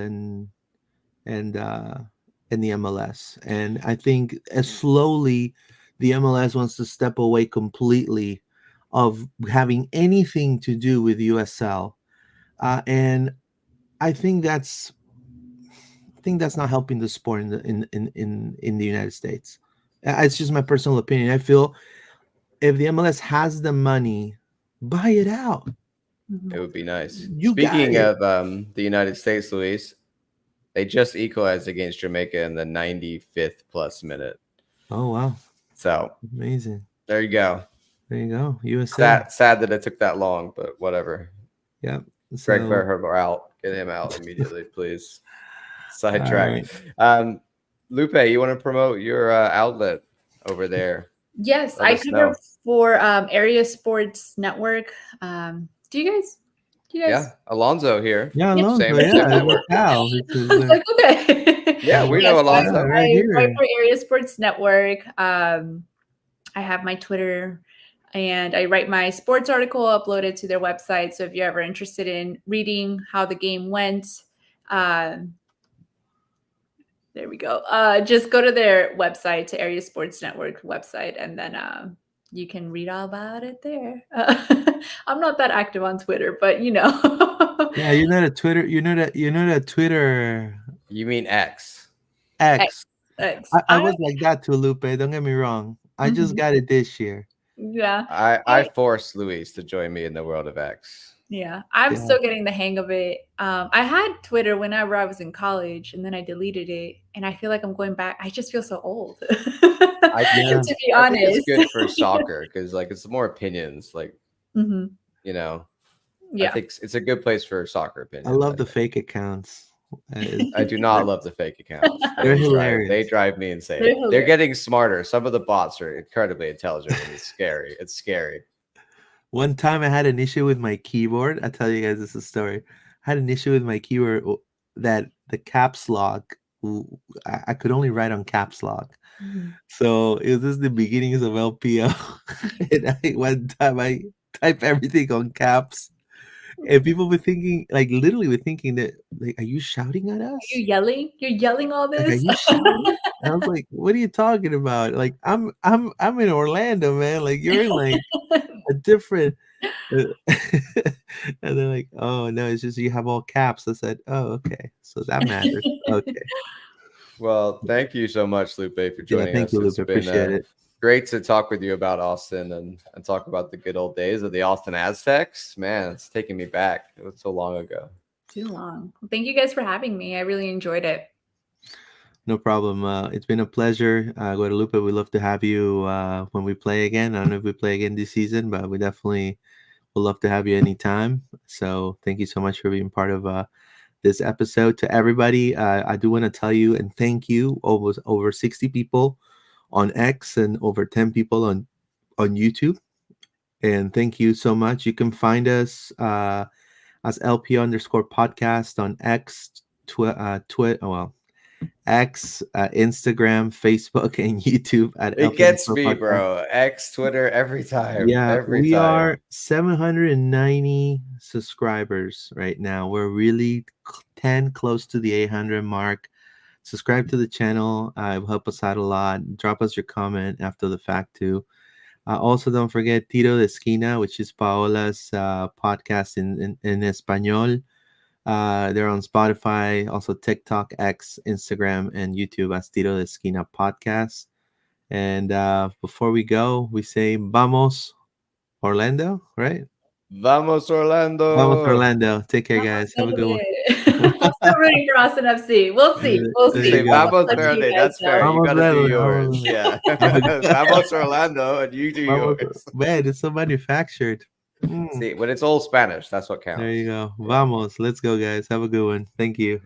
and the MLS, and I think as slowly the MLS wants to step away completely of having anything to do with USL, and I think that's not helping the sport in the United States. It's just my personal opinion. I feel if the MLS has the money, buy it out. It would be nice. Speaking of the United States, Luis, they just equalized against Jamaica in the 95th plus minute. Oh, wow. So amazing. There you go. USA. Sad that it took that long, but whatever. Yeah. Greg Berhalter out. Get him out immediately, please. Sidetrack. Right. Lupe, you want to promote your outlet over there? Yes, I cover for Area Sports Network. Do you guys? Yeah, Alonzo here. Yeah, Alonzo. Same network. Like, okay. Yeah, we know Alonzo. I write for Area Sports Network. I have my Twitter, and I write my sports article, upload it to their website. So if you're ever interested in reading how the game went, there we go. Just go to their website, to Area Sports Network website, and then you can read all about it there. I'm not that active on Twitter, but Yeah, you're not a Twitter. You're not a Twitter. You mean X? X. I was like that too, Lupe. Don't get me wrong. I just got it this year. Yeah. I forced Luis to join me in the world of X. Yeah, I'm still getting the hang of it. I had Twitter whenever I was in college, and then I deleted it, and I feel like I'm going back. I just feel so old. To be honest, I think it's good for soccer because like it's more opinions. Like yeah, I think it's a good place for soccer opinions. I love the fake accounts. I do not love the fake accounts. They're hilarious. They drive me insane. They're getting smarter. Some of the bots are incredibly intelligent, and it's scary. It's scary. One time I had an issue with my keyboard. I'll tell you guys this is a story. I had an issue with my keyboard that the caps lock, I could only write on caps lock. Mhm. So it was just the beginnings of LPO. And one time I type everything on caps. And people were thinking, like literally were thinking that, like, are you shouting at Are us? you yelling? You're yelling all Like, are this? you shouting? And I was like, what are you talking about? Like, I'm in Orlando, man. Like, you're in like a different. uh, and they're like, oh no, it's just you have all caps. I said, oh okay, so that matters. Okay, Well, thank you so much, Lupe, for yeah, joining thank us. you, It's Lupe. been Appreciate it. great to talk with you about Austin and talk about the good old days of the Austin Aztecs. Man, it's taking me back. It was so long ago. Too long. Thank you guys for having me. I really enjoyed it. No problem. It's been a pleasure, Guadalupe. We'd love to have you when we play again. I don't know if we play again this season, but we definitely would love to have you anytime. So thank you so much for being part of this episode. To everybody, I do want to tell you and thank you. Over 60 people on X and over 10 people on YouTube. And thank you so much. You can find us as LP_podcast on X, X, Instagram, Facebook, and YouTube at It LP gets underscore me, podcast. bro. X, Twitter, every time. Yeah, Every we time. are 790 subscribers right now. We're really 10 close to the 800 mark. Subscribe to the channel. It will help us out a lot. Drop us your comment after the fact too. Also, don't forget Tiro de Esquina, which is Paola's podcast in Espanol. They're on Spotify, also TikTok, X, Instagram, and YouTube as Tiro de Esquina podcast. And before we go, we say Vamos Orlando, right? Vamos, Vamos Orlando. Orlando. Take care, guys. Have a good one. I'm still rooting for Austin FC. We'll see. We'll There see. you Say go. Vamos Let you Verde. guys That's know. fair. You Vamos got to do Verde. yours. Vamos. Yeah. Vamos. Vamos, Orlando, and you do Vamos. yours. Man, it's so manufactured. See, when it's all Spanish, that's what counts. There you go. Yeah. Vamos. Let's go, guys. Have a good one. Thank you.